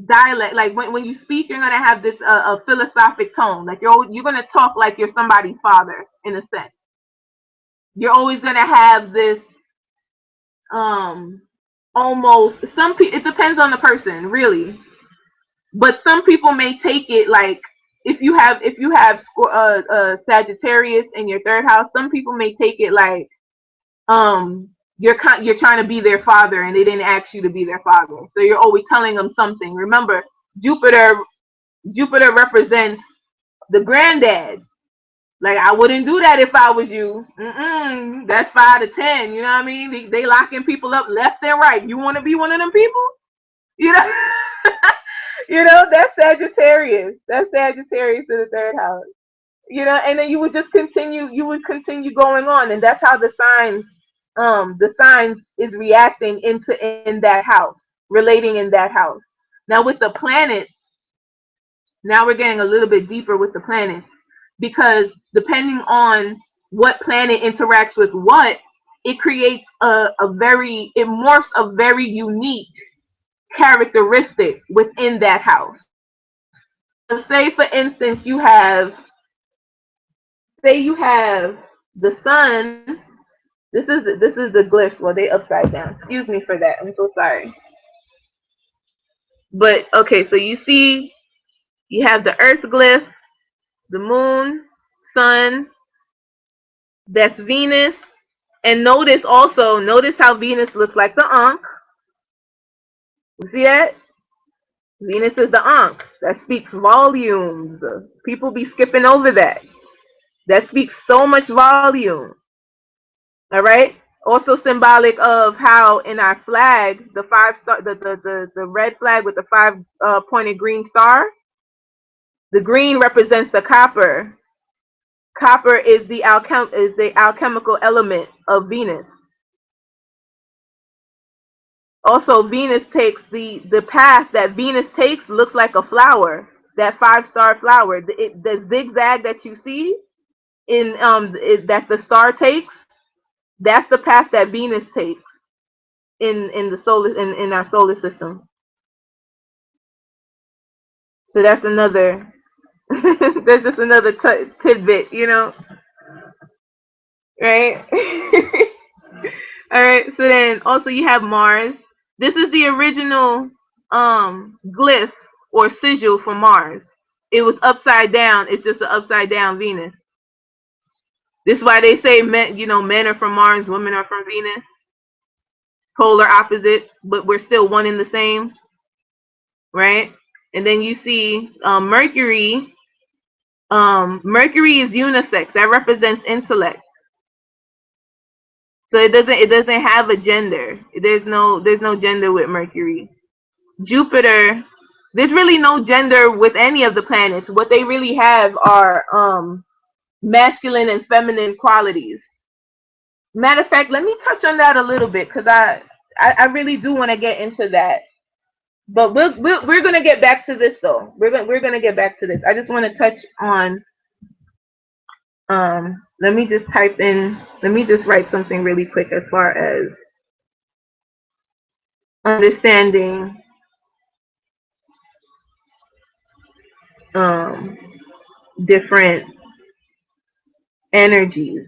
dialect. Like when you speak, you're going to have this a philosophic tone. Like you're going to talk like you're somebody's father, in a sense. You're always going to have this almost, it depends on the person, really. But some people may take it like, if you have Sagittarius in your third house, some people may take it like you're trying to be their father, and they didn't ask you to be their father. So you're always telling them something. Remember, Jupiter Jupiter represents the granddad. Like, I wouldn't do that if I was you. That's 5 to 10. You know what I mean? They locking people up left and right. You want to be one of them people? You know? You know, that's Sagittarius. That's Sagittarius in the third house. You know, and then you would just continue. You would continue going on, and that's how the signs is reacting in that house, relating in that house. Now with the planets, now we're getting a little bit deeper with the planets, because depending on what planet interacts with what, it creates it morphs a very unique characteristic within that house. So say for instance you have the sun. This is the glyphs. Well, they upside down. Excuse me for that. I'm so sorry. But okay, so you have the earth glyph, the moon, sun, that's Venus. And notice how Venus looks like the Ankh. You see that? Venus is the Ankh. That speaks volumes. People be skipping over that. That speaks so much volume. All right? Also symbolic of how in our flag, the red flag with the five pointed green star, the green represents the copper. Copper is the alchemical element of Venus. Also, Venus takes the path that Venus takes looks like a flower, that 5-star flower. The zigzag that you see that the star takes, that's the path that Venus takes in our solar system. So that's another there's just another tidbit, you know, right? All right. So then also you have Mars. This is the original glyph or sigil for Mars. It was upside down. It's just an upside down Venus. This is why they say men are from Mars, women are from Venus. Polar opposites, but we're still one in the same, right? And then you see Mercury. Mercury is unisex. That represents intellect. So it doesn't have a gender. There's no gender with Mercury. Jupiter, there's really no gender with any of the planets. What they really have are masculine and feminine qualities. Matter of fact, let me touch on that a little bit, because I really do want to get into that. But we're gonna get back to this though. We're gonna get back to this. I just want to touch on. Let me just write something really quick as far as understanding different energies.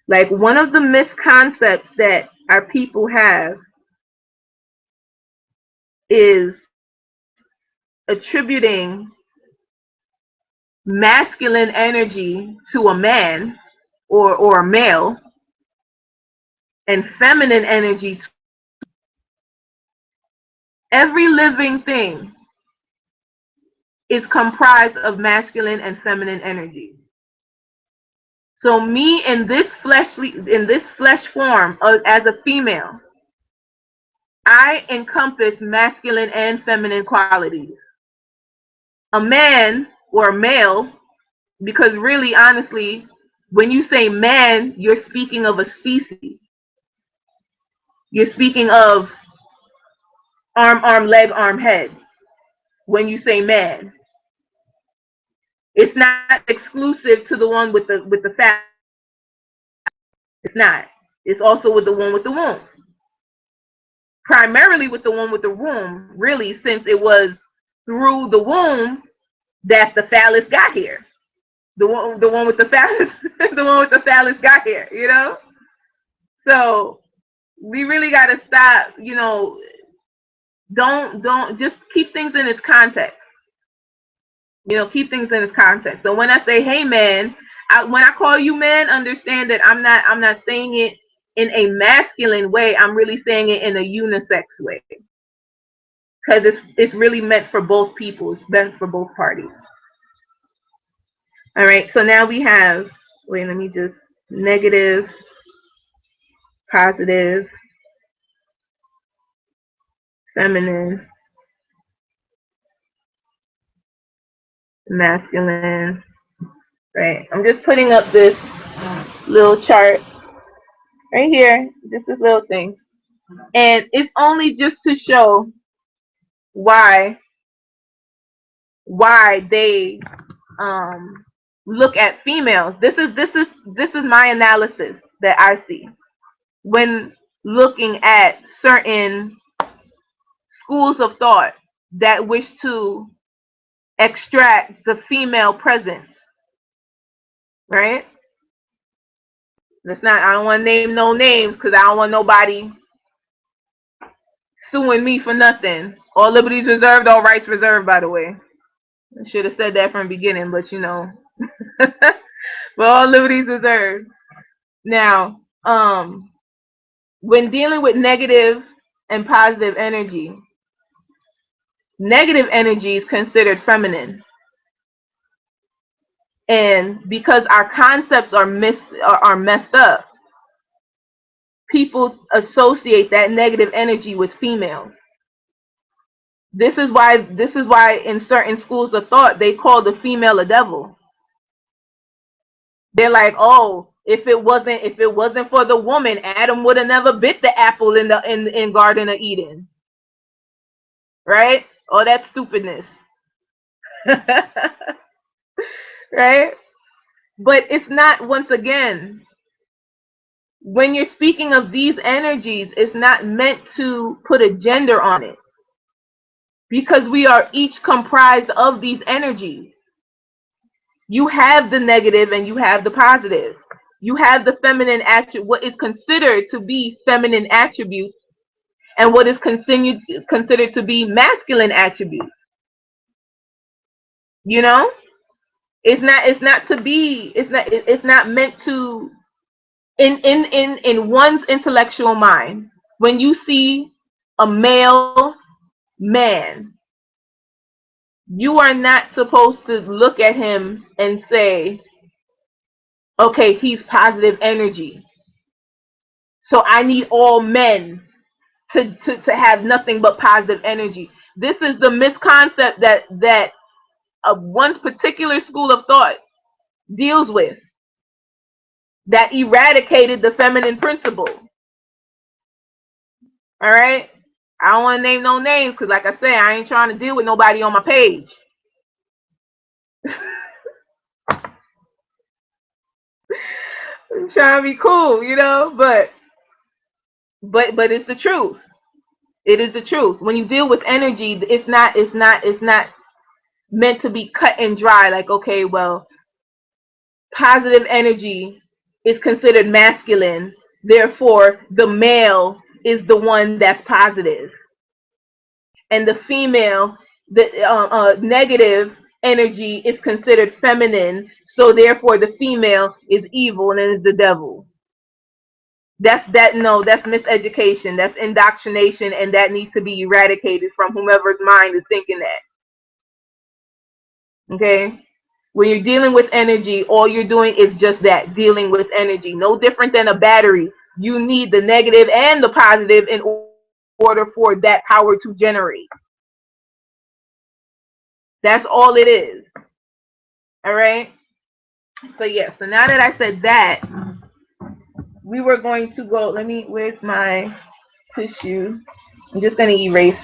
Like, one of the misconceptions that our people have is attributing masculine energy to a man or a male, and feminine energy to every living thing is comprised of masculine and feminine energy. So me in this flesh form as a female, I encompass masculine and feminine qualities. A man or a male, because really, honestly, when you say man, you're speaking of a species. You're speaking of arm, leg, arm, head. When you say man, it's not exclusive to the one with the fat. It's not. It's also with the one with the womb. Primarily with the one with the womb, really, since it was through the womb that the phallus got here. The one with the phallus, the one with the phallus got here. You know. So we really got to stop. You know, don't just keep things in its context. You know, keep things in its context. So when I say, "Hey, man," when I call you man, understand that I'm not saying it in a masculine way. I'm really saying it in a unisex way. because it's really meant for both people. It's meant for both parties. All right, so now we have, wait, let me just, negative, positive, feminine, masculine, right? I'm just putting up this little chart right here, just this little thing. And it's only just to show why they look at females. This is my analysis that I see when looking at certain schools of thought that wish to extract the female presence, right? I don't want to name no names because I don't want nobody suing me for nothing. All liberties reserved, all rights reserved, by the way. I should have said that from the beginning, but you know. But all liberties reserved. Now, when dealing with negative and positive energy, negative energy is considered feminine. And because our concepts are messed up, people associate that negative energy with females. This is why in certain schools of thought they call the female a devil. They're like, oh, if it wasn't for the woman, Adam would have never bit the apple in Garden of Eden. Right? All that stupidness. Right? But it's not, once again, when you're speaking of these energies, it's not meant to put a gender on it. Because we are each comprised of these energies. You have the negative and you have the positive. You have the feminine attribute, what is considered to be feminine attributes, and what is considered to be masculine attributes. You know? It's not meant to, in one's intellectual mind, when you see a male man, you are not supposed to look at him and say, okay, he's positive energy, so I need all men to have nothing but positive energy. This is the misconcept that one particular school of thought deals with, that eradicated the feminine principle. All right? I don't want to name no names because, like I say, I ain't trying to deal with nobody on my page. I'm trying to be cool, you know, but it's the truth. It is the truth. When you deal with energy, it's not meant to be cut and dry. Like, okay, well, positive energy is considered masculine, therefore the male is the one that's positive, and the female, the negative energy is considered feminine, so therefore the female is evil and is the devil. That's miseducation, that's indoctrination, and that needs to be eradicated from whomever's mind is thinking that. Okay? When you're dealing with energy, all you're doing is just that, dealing with energy. No different than a battery. You need the negative and the positive in order for that power to generate. That's all it is. All right? So, yeah. So, now that I said that, we were going to go, where's my tissue? I'm just going to erase.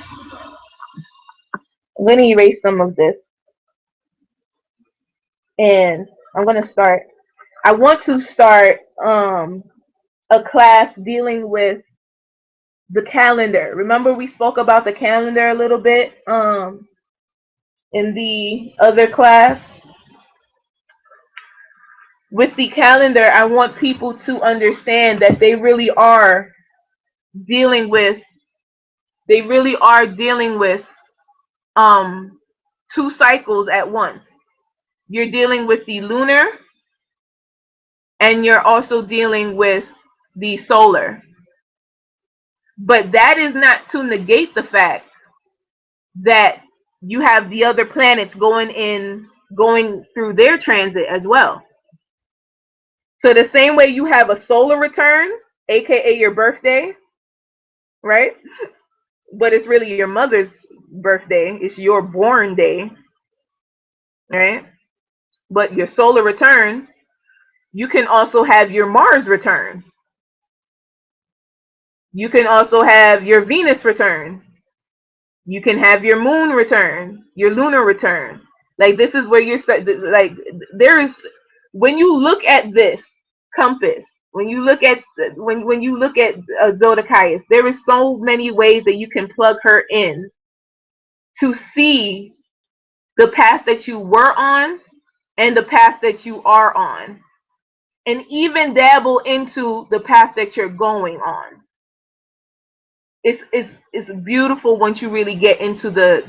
I'm going to erase some of this. And I'm going to start. I want to start a class dealing with the calendar. Remember we spoke about the calendar a little bit in the other class? With the calendar, I want people to understand that they really are dealing with two cycles at once. You're dealing with the lunar, and you're also dealing with the solar. But that is not to negate the fact that you have the other planets going through their transit as well. So the same way you have a solar return, aka your birthday, right? But it's really your mother's birthday. It's your born day, right? But your solar return, you can also have your Mars return. You can also have your Venus return. You can have your moon return, your lunar return. Like this is where you're like there is when you look at this compass, when you look at Zodiac, there is so many ways that you can plug her in to see the path that you were on and the path that you are on, and even dabble into the path that you're going on. It's beautiful once you really get into the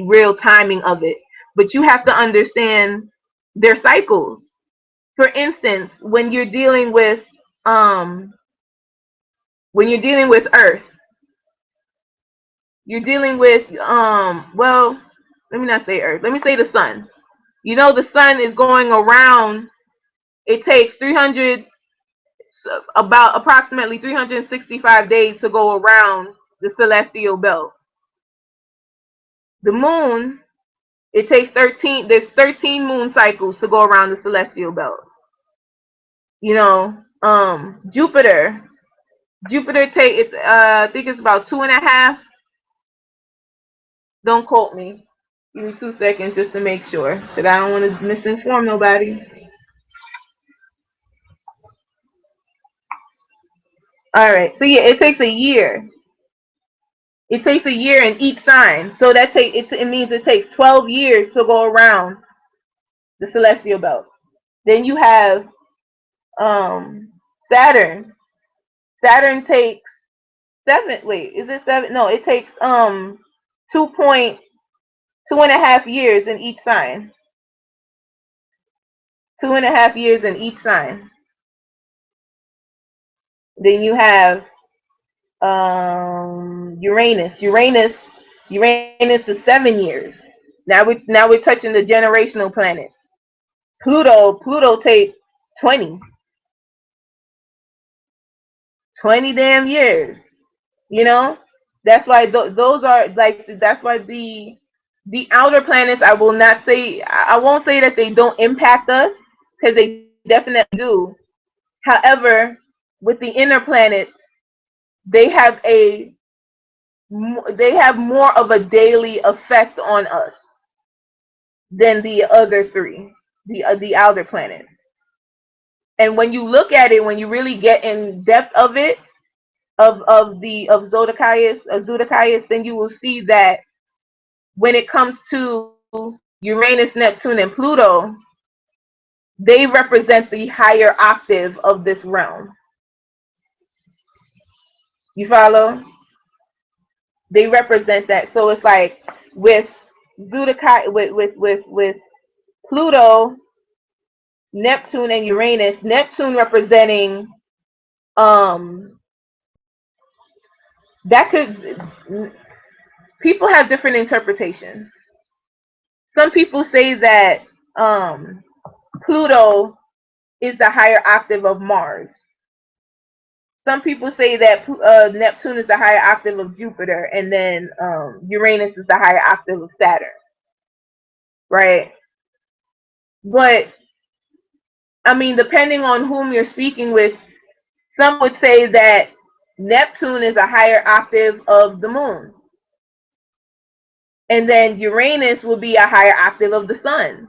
real timing of it. But you have to understand their cycles. For instance, when you're dealing with Earth, you're dealing with well, let me not say Earth. Let me say the sun. You know the sun is going around. It takes about approximately 365 days to go around the celestial belt. The moon, it takes 13. There's 13 moon cycles to go around the celestial belt. You know, Jupiter. Jupiter take it's I think it's about 2.5. Don't quote me. Give me 2 seconds just to make sure, because I don't want to misinform nobody. All right. So yeah, it takes a year. It takes a year in each sign. So it means it takes 12 years to go around the celestial belt. Then you have Saturn. Saturn takes 7. Wait, is it 7? No, it takes 2.5 years in each sign. 2.5 years in each sign. Then you have Uranus. Uranus is 7 years. Now we're touching the generational planets. Pluto takes 20 damn years. You know, that's why those are like that's why the outer planets, I won't say that they don't impact us, because they definitely do. However, with the inner planets, they have more of a daily effect on us than the other three, the outer planets. And when you look at it, when you really get in depth of it, of Zodiac, then you will see that when it comes to Uranus, Neptune, and Pluto, they represent the higher octave of this realm. You follow? They represent that. So it's like with Zodiac, with Pluto, Neptune, and Uranus. Neptune representing that could people have different interpretations. Some people say that Pluto is the higher octave of Mars. Some people say that Neptune is the higher octave of Jupiter, and then Uranus is the higher octave of Saturn, right? But I mean, depending on whom you're speaking with, some would say that Neptune is a higher octave of the Moon, and then Uranus will be a higher octave of the Sun.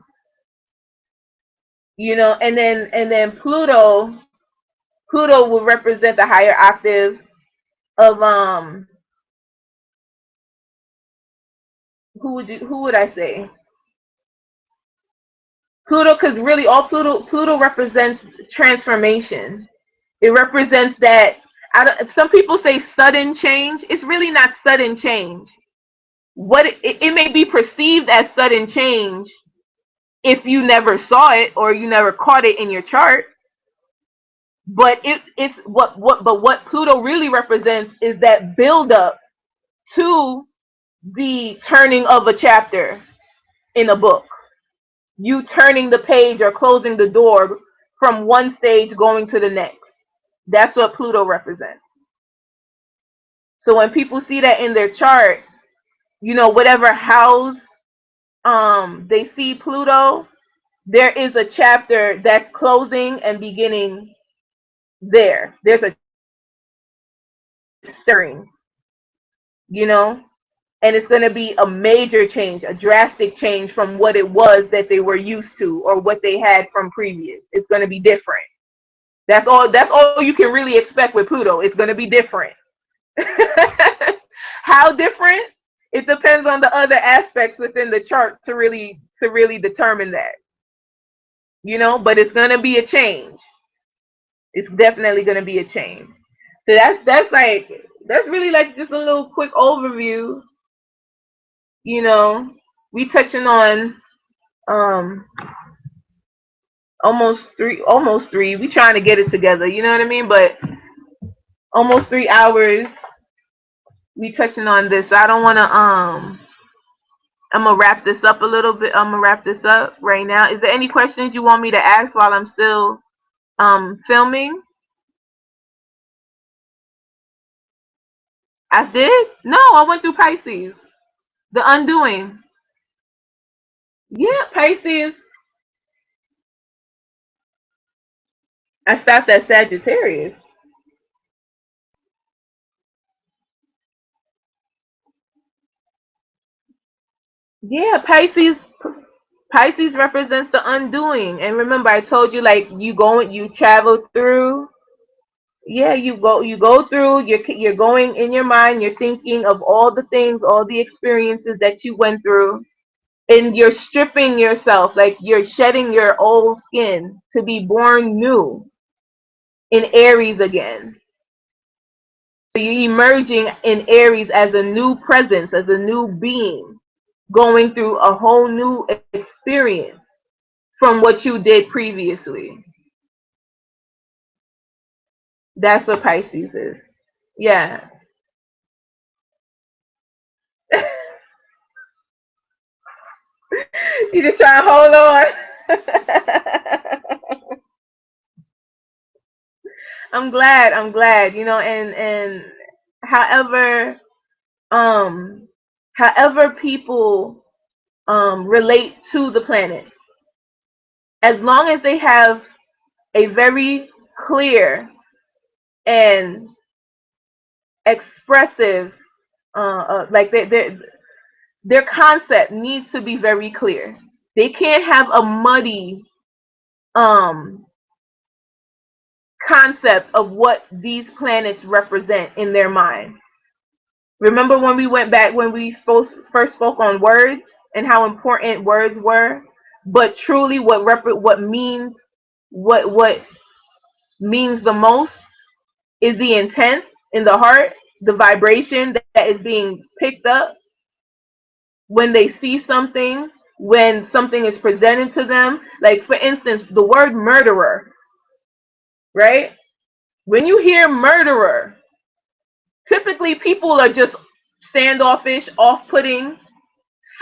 You know, and then Pluto will represent the higher octave of who would I say? Pluto, because really all Pluto represents transformation. It represents that. Some people say sudden change. It's really not sudden change. What it may be perceived as sudden change if you never saw it or you never caught it in your chart. But it's what Pluto really represents is that build up to the turning of a chapter in a book. You turning the page or closing the door from one stage going to the next. That's what Pluto represents. So when people see that in their chart, whatever house they see Pluto, there is a chapter that's closing and beginning there. There's a stirring, you know, and it's going to be a major change, a drastic change from what it was that they were used to or what they had from previous. It's going to be different. That's all you can really expect with Pluto. It's going to be different. How different? It depends on the other aspects within the chart to really determine that. But it's going to be a change. It's definitely going to be a change. So that's really like just a little quick overview. We touching on almost three. We trying to get it together, you know what I mean? But almost 3 hours we touching on this. I don't want to I'm gonna wrap this up a little bit. I'm gonna wrap this up right now. Is there any questions you want me to ask while I'm still filming? I did? No, I went through Pisces. The undoing. Yeah, Pisces. I stopped at Sagittarius. Yeah, Pisces represents the undoing. And remember, I told you, like, you travel through. Yeah, you go through. You're going in your mind. You're thinking of all the things, all the experiences that you went through, and you're stripping yourself, like you're shedding your old skin to be born new in Aries again. So you're emerging in Aries as a new presence, as a new being, going through a whole new experience from what you did previously. That's what Pisces is. Yeah. You just try to hold on. I'm glad, and however um however people relate to the planet, as long as they have a very clear and expressive like their concept needs to be very clear. They can't have a muddy um concept of what these planets represent in their mind. Remember when we went back when we first spoke on words and how important words were, but truly what means the most is the intent in the heart, the vibration that is being picked up when they see something, when something is presented to them. Like, for instance, the word murderer, right? When you hear murderer, typically people are just standoffish, off-putting,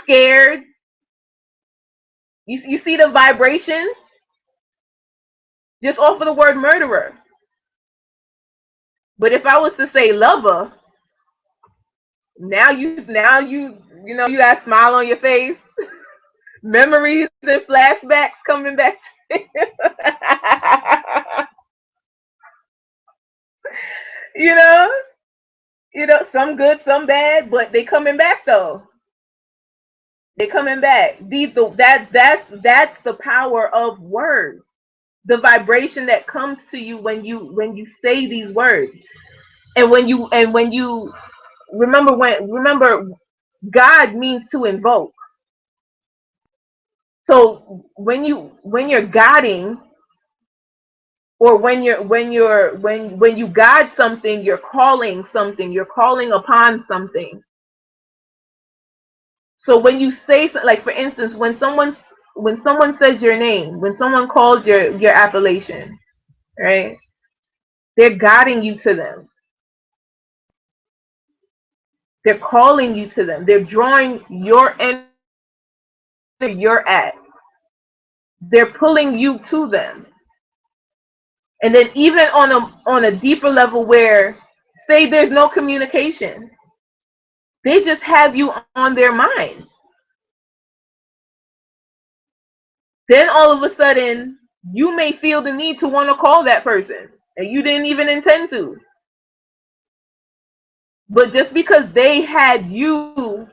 scared. You see the vibrations just off of the word murderer. But if I was to say lover, now you got a smile on your face, memories and flashbacks coming back to you. you know, some good, some bad, but they coming back though. They coming back. That's the power of words. The vibration that comes to you when you say these words, and when you remember God means to invoke. So when you're guiding, or when you guide something, you're calling something, you're calling upon something. So when you say, like, for instance, when someone says your name, when someone calls your appellation, right? They're guiding you to them. They're calling you to them. They're drawing your energy you're at. They're pulling you to them. And then even on a deeper level where, say there's no communication, they just have you on their mind. Then all of a sudden, you may feel the need to want to call that person, and you didn't even intend to. But just because they had you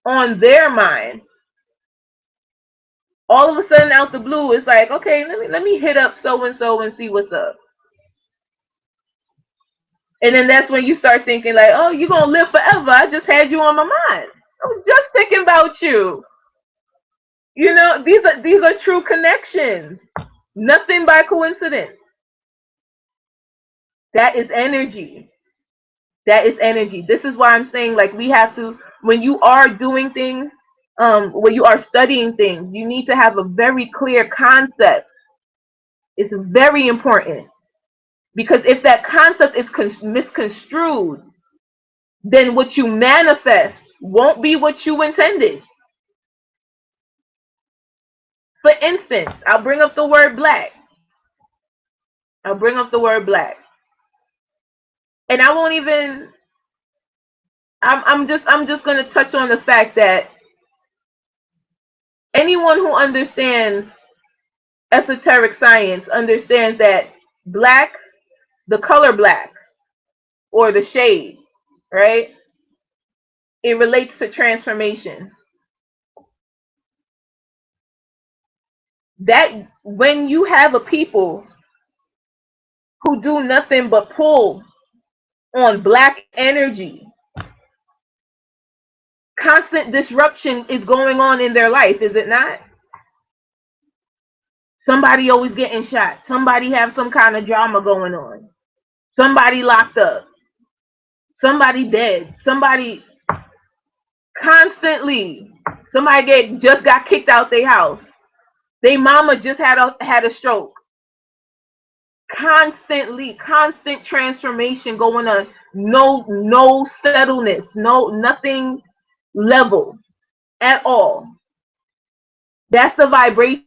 on their mind, all of a sudden out the blue, it's like, okay, let me hit up so and see what's up. And then that's when you start thinking like, oh, you're gonna live forever. I just had you on my mind. I was just thinking about you. You know, these are true connections. Nothing by coincidence. That is energy. That is energy. This is why I'm saying, like, we have to, when you are doing things, when you are studying things, you need to have a very clear concept. It's very important. Because if that concept is misconstrued, then what you manifest won't be what you intended. For instance, I'll bring up the word black. And I won't even, I'm just going to touch on the fact that anyone who understands esoteric science understands that black, the color black, or the shade, right? It relates to transformation. That when you have a people who do nothing but pull on black energy, constant disruption is going on in their life, is it not? Somebody always getting shot. Somebody have some kind of drama going on. Somebody locked up. Somebody dead. Somebody constantly. Somebody just got kicked out their house. Their mama just had a stroke. Constantly, constant transformation going on. No settledness. Nothing level at all. That's the vibration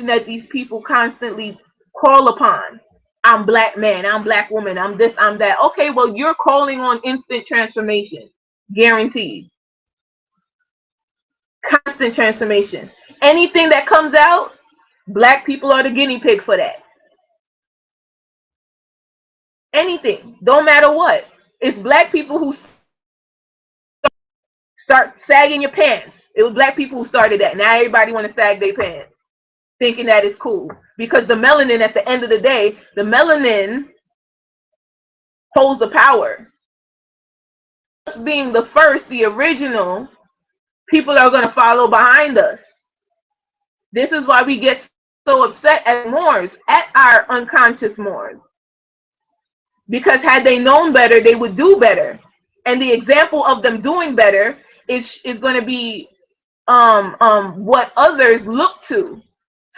that these people constantly call upon. I'm black man, I'm black woman, I'm this, I'm that. Okay, well, you're calling on instant transformation. Guaranteed. Constant transformation. Anything that comes out, black people are the guinea pig for that. Anything. Don't matter what. It's black people who start sagging your pants. It was black people who started that. Now everybody want to sag their pants, thinking that is cool. Because the melanin, at the end of the day, the melanin holds the power. Us being the first, the original, people are going to follow behind us. This is why we get so upset at Moors, at our unconscious Moors. Because had they known better, they would do better. And the example of them doing better is going to be what others look to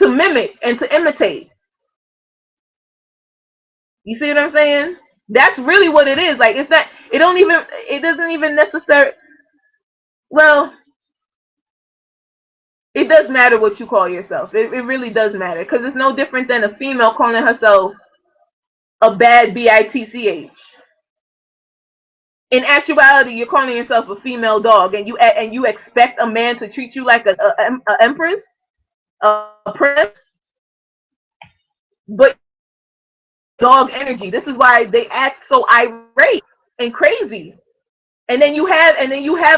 mimic and to imitate. You see what I'm saying? That's really what it is. Like, it's not, it doesn't even necessarily, well, it does matter what you call yourself. It really does matter. Because it's no different than a female calling herself a bad bitch. In actuality, you're calling yourself a female dog, and you expect a man to treat you like a empress, a princess, but dog energy. This is why they act so irate and crazy. And then you have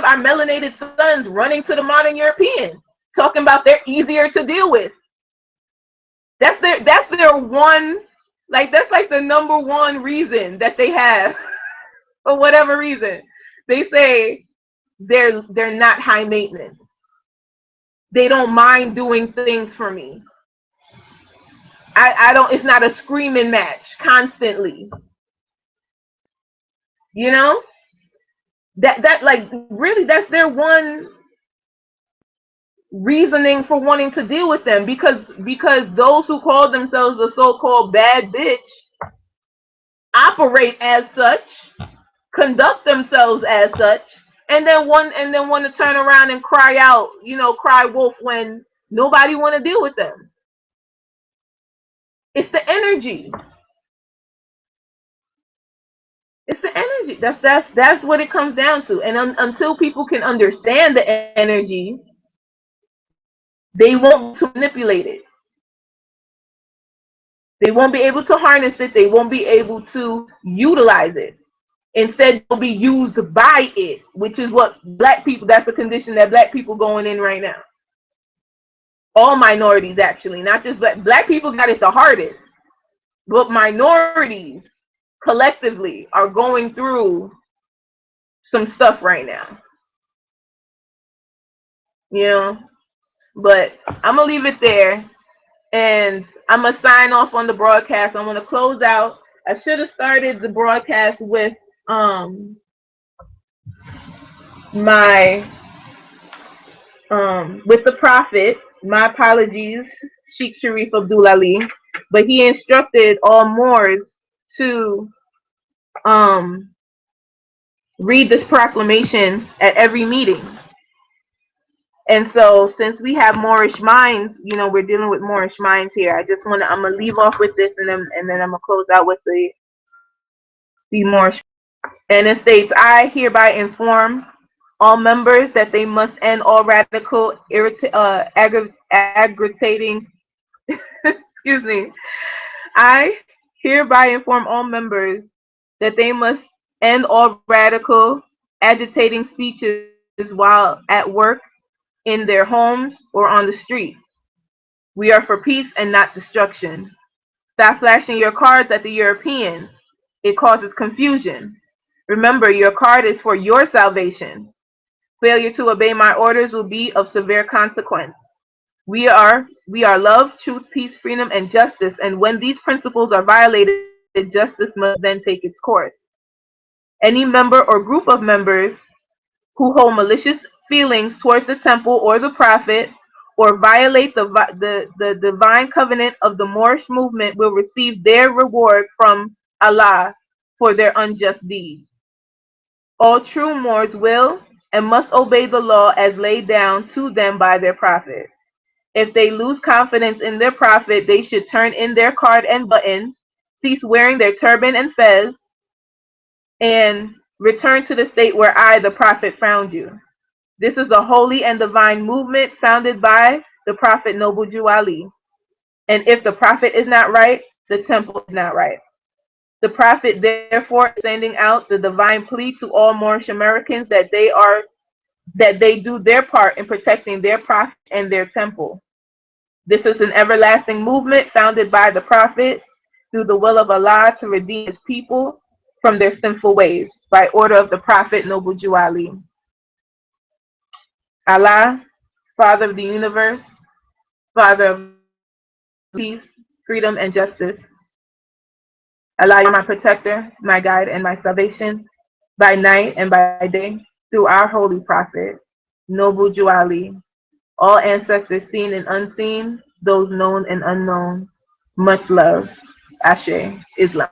our melanated sons running to the modern European, talking about they're easier to deal with. That's their one, like, that's like the number one reason that they have. For whatever reason, they say they're not high maintenance. They don't mind doing things for me. I don't. It's not a screaming match constantly. You know, that like, really, that's their one reasoning for wanting to deal with them, because those who call themselves the so-called bad bitch operate as such, conduct themselves as such, and then want to turn around and cry out, cry wolf when nobody want to deal with them. It's the energy. It's the energy. That's what it comes down to. And until people can understand the energy, they won't manipulate it. They won't be able to harness it. They won't be able to utilize it. Instead, they'll be used by it, which is what black people, that's the condition that black people going in right now. All minorities, actually, not just black people got it the hardest, but minorities collectively are going through some stuff right now. But I'm going to leave it there, and I'm going to sign off on the broadcast. I'm going to close out. I should have started the broadcast with with the prophet. My apologies, Sheikh Sharif Abdul Ali, but he instructed all Moors to read this proclamation at every meeting. And so, since we have Moorish minds, we're dealing with Moorish minds here. I'm gonna leave off with this, and then I'm gonna close out with the Moorish. And it states, I hereby inform all members that they must end all radical, aggravating. Excuse me. I hereby inform all members that they must end all radical, agitating speeches while at work, in their homes, or on the street. We are for peace and not destruction. Stop flashing your cards at the Europeans. It causes confusion. Remember, your card is for your salvation. Failure to obey my orders will be of severe consequence. We are love, truth, peace, freedom, and justice, and when these principles are violated, justice must then take its course. Any member or group of members who hold malicious feelings towards the temple or the prophet, or violate the divine covenant of the Moorish movement, will receive their reward from Allah for their unjust deeds. All true Moors will and must obey the law as laid down to them by their prophet. If they lose confidence in their prophet, they should turn in their card and button, cease wearing their turban and fez, and return to the state where I, the prophet, found you. This is a holy and divine movement founded by the prophet Noble Jew Ali. And if the prophet is not right, the temple is not right. The prophet therefore is sending out the divine plea to all Moorish Americans that they do their part in protecting their prophet and their temple. This is an everlasting movement founded by the prophet through the will of Allah to redeem his people from their sinful ways, by order of the prophet Noble Jew Ali. Allah, Father of the universe, Father of peace, freedom, and justice. Allah, you are my protector, my guide, and my salvation, by night and by day, through our holy prophet, Noble Jew Ali, all ancestors seen and unseen, those known and unknown. Much love. Ashe, Islam.